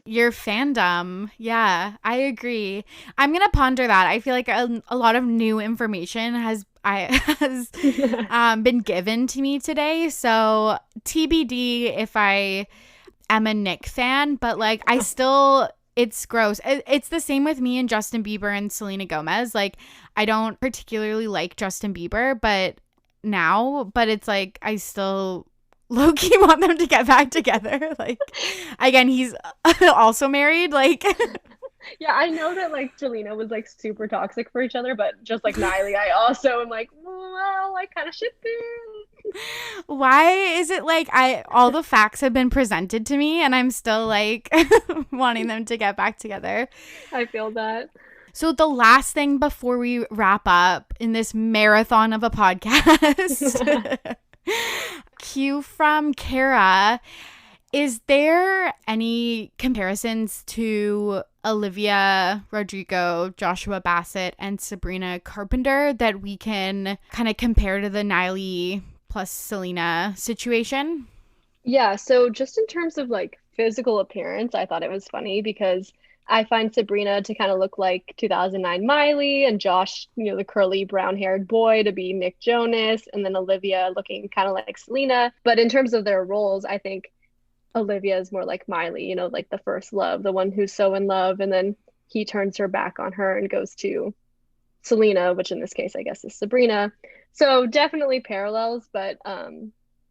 Your fandom. Yeah, I agree. I'm gonna ponder that. I feel like a lot of new information has been given to me today. So TBD if I am a Nick fan, but like I still, it's gross. It's the same with me and Justin Bieber and Selena Gomez. Like I don't particularly like Justin Bieber, but it's like I still low-key want them to get back together. Like again, he's also married. Like yeah, I know that like Selena was like super toxic for each other, but just like Niley, I also am like, well, I kind of ship it. Why is it like all the facts have been presented to me and I'm still like wanting them to get back together? I feel that. So the last thing before we wrap up in this marathon of a podcast, cue from Kara. Is there any comparisons to Olivia Rodrigo, Joshua Bassett, and Sabrina Carpenter that we can kind of compare to the Niley plus Selena situation? Yeah, so just in terms of like physical appearance, I thought it was funny because I find Sabrina to kind of look like 2009 Miley, and Josh, the curly brown-haired boy, to be Nick Jonas, and then Olivia looking kind of like Selena. But in terms of their roles, I think Olivia is more like Miley, like the first love, the one who's so in love, and then he turns her back on her and goes to Selena, which in this case, I guess, is Sabrina. So definitely parallels, but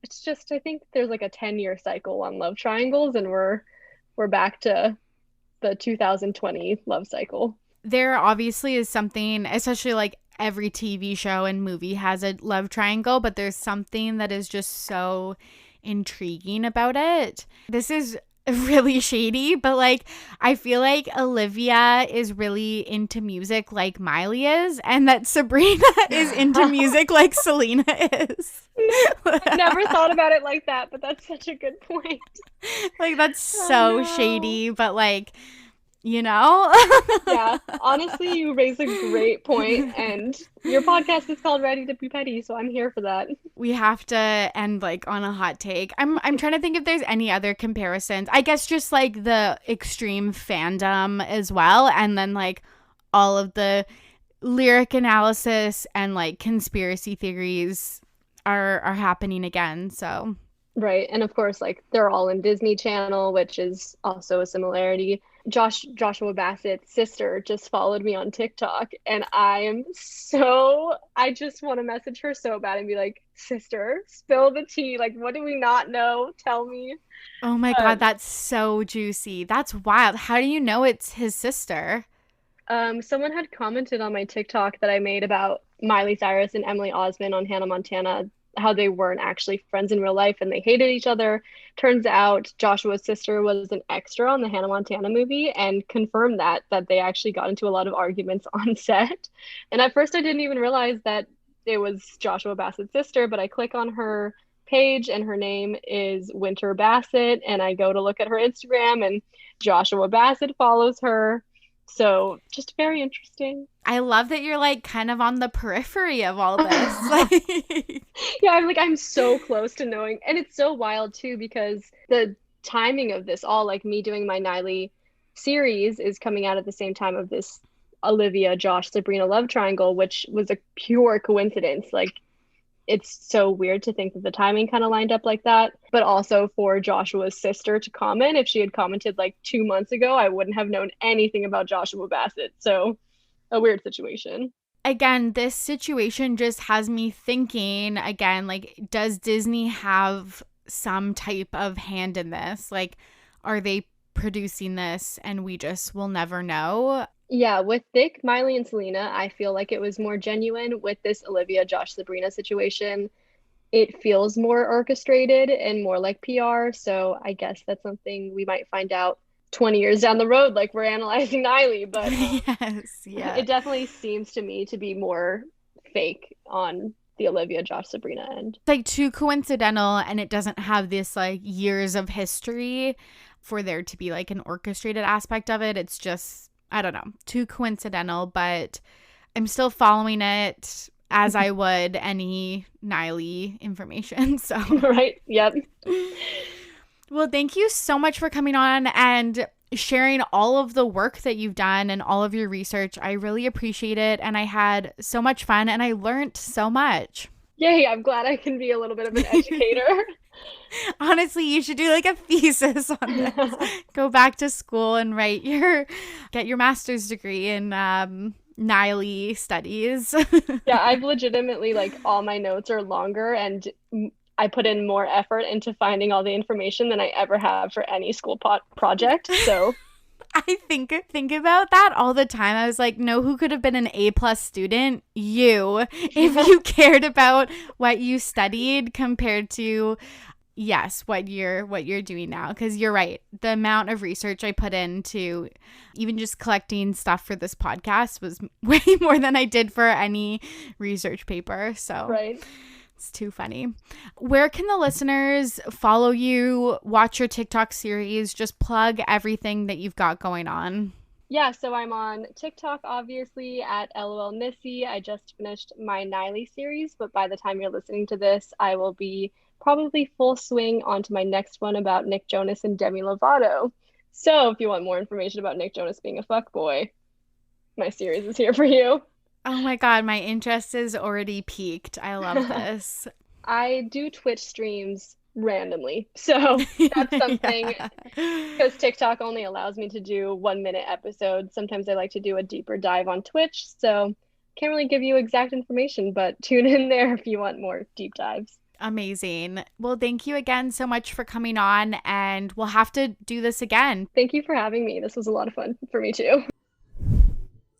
it's just, I think there's like a 10-year cycle on love triangles, and we're back to the 2020 love cycle. There obviously is something, especially like every TV show and movie has a love triangle, but there's something that is just so intriguing about it. This is really shady, but like I feel like Olivia is really into music like Miley is, and that Sabrina is into music like Selena is. I never thought about it like that, but that's such a good point. Like that's so shady, but like you know? Yeah, honestly, you raise a great point, and your podcast is called Ready to Be Petty, so I'm here for that. We have to end like on a hot take. I'm trying to think if there's any other comparisons. I guess just like the extreme fandom as well, and then like all of the lyric analysis and like conspiracy theories are happening again. So Right. And of course, like they're all in Disney Channel, which is also a similarity. Joshua Bassett's sister just followed me on TikTok, and I just want to message her so bad and be like, sister, spill the tea. Like, what do we not know? Tell me. oh my But God, that's so juicy. That's wild. How do you know it's his sister? someone had commented on my TikTok that I made about Miley Cyrus and Emily Osment on Hannah Montana, how they weren't actually friends in real life and they hated each other. Turns out Joshua's sister was an extra on the Hannah Montana movie and confirmed that they actually got into a lot of arguments on set. And at first I didn't even realize that it was Joshua Bassett's sister, but I click on her page and her name is Winter Bassett, and I go to look at her Instagram and Joshua Bassett follows her. So just very interesting. I love that you're like kind of on the periphery of all this. Like, Yeah, I'm so close to knowing. And it's so wild too because the timing of this all, like me doing my Niley series is coming out at the same time of this Olivia, Josh, Sabrina love triangle, which was a pure coincidence. Like it's so weird to think that the timing kind of lined up like that. But also for Joshua's sister to comment, if she had commented like 2 months ago, I wouldn't have known anything about Joshua Bassett. So a weird situation. again, this situation just has me thinking again, like, does Disney have some type of hand in this? Like, are they producing this and we just will never know? Yeah, with Dick, Miley, and Selena, I feel like it was more genuine. With this Olivia, Josh, Sabrina situation, it feels more orchestrated and more like PR. So I guess that's something we might find out 20 years down the road, like we're analyzing Niley. But Yes, yeah. it definitely seems to me to be more fake on the Olivia, Josh, Sabrina end. It's like too coincidental and it doesn't have this like years of history for there to be like an orchestrated aspect of it. It's just, I don't know, too coincidental, but I'm still following it as I would any Niley information. So, Right? Yep. well, thank you so much for coming on and sharing all of the work that you've done and all of your research. I really appreciate it. And I had so much fun and I learned so much. Yay, I'm glad I can be a little bit of an educator. Honestly, you should do like a thesis on this. Go back to school and get your master's degree in Niley studies. Yeah, I've legitimately like all my notes are longer and I put in more effort into finding all the information than I ever have for any school project. So I think about that all the time. I was like, no, who could have been an A+ student? You, if you cared about what you studied compared to, yes, what you're doing now. Because you're right, the amount of research I put into even just collecting stuff for this podcast was way more than I did for any research paper. So right. it's too funny. Where can the listeners follow you, watch your TikTok series, just plug everything that you've got going on? Yeah, so I'm on TikTok, obviously, at LOL I just finished my Niley series, but by the time you're listening to this, I will be probably full swing onto my next one about Nick Jonas and Demi Lovato. So if you want more information about Nick Jonas being a fuckboy, my series is here for you. Oh my God, my interest is already peaked. I love this. I do Twitch streams randomly. So that's something because TikTok only allows me to do 1 minute episodes. Sometimes I like to do a deeper dive on Twitch. So can't really give you exact information, but tune in there if you want more deep dives. Amazing. Well, thank you again so much for coming on, and we'll have to do this again. Thank you for having me. This was a lot of fun for me too.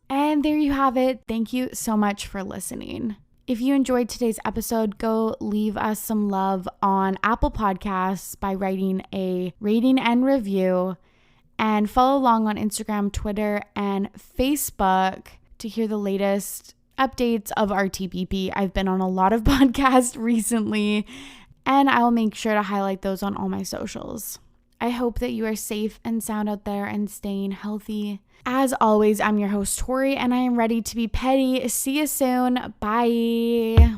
And there you have it. Thank you so much for listening. If you enjoyed today's episode, go leave us some love on Apple Podcasts by writing a rating and review, and follow along on Instagram, Twitter, and Facebook to hear the latest updates of RTBP. I've been on a lot of podcasts recently, and I'll make sure to highlight those on all my socials. I hope that you are safe and sound out there and staying healthy. As always, I'm your host, Tori, and I am ready to be petty. See you soon. Bye.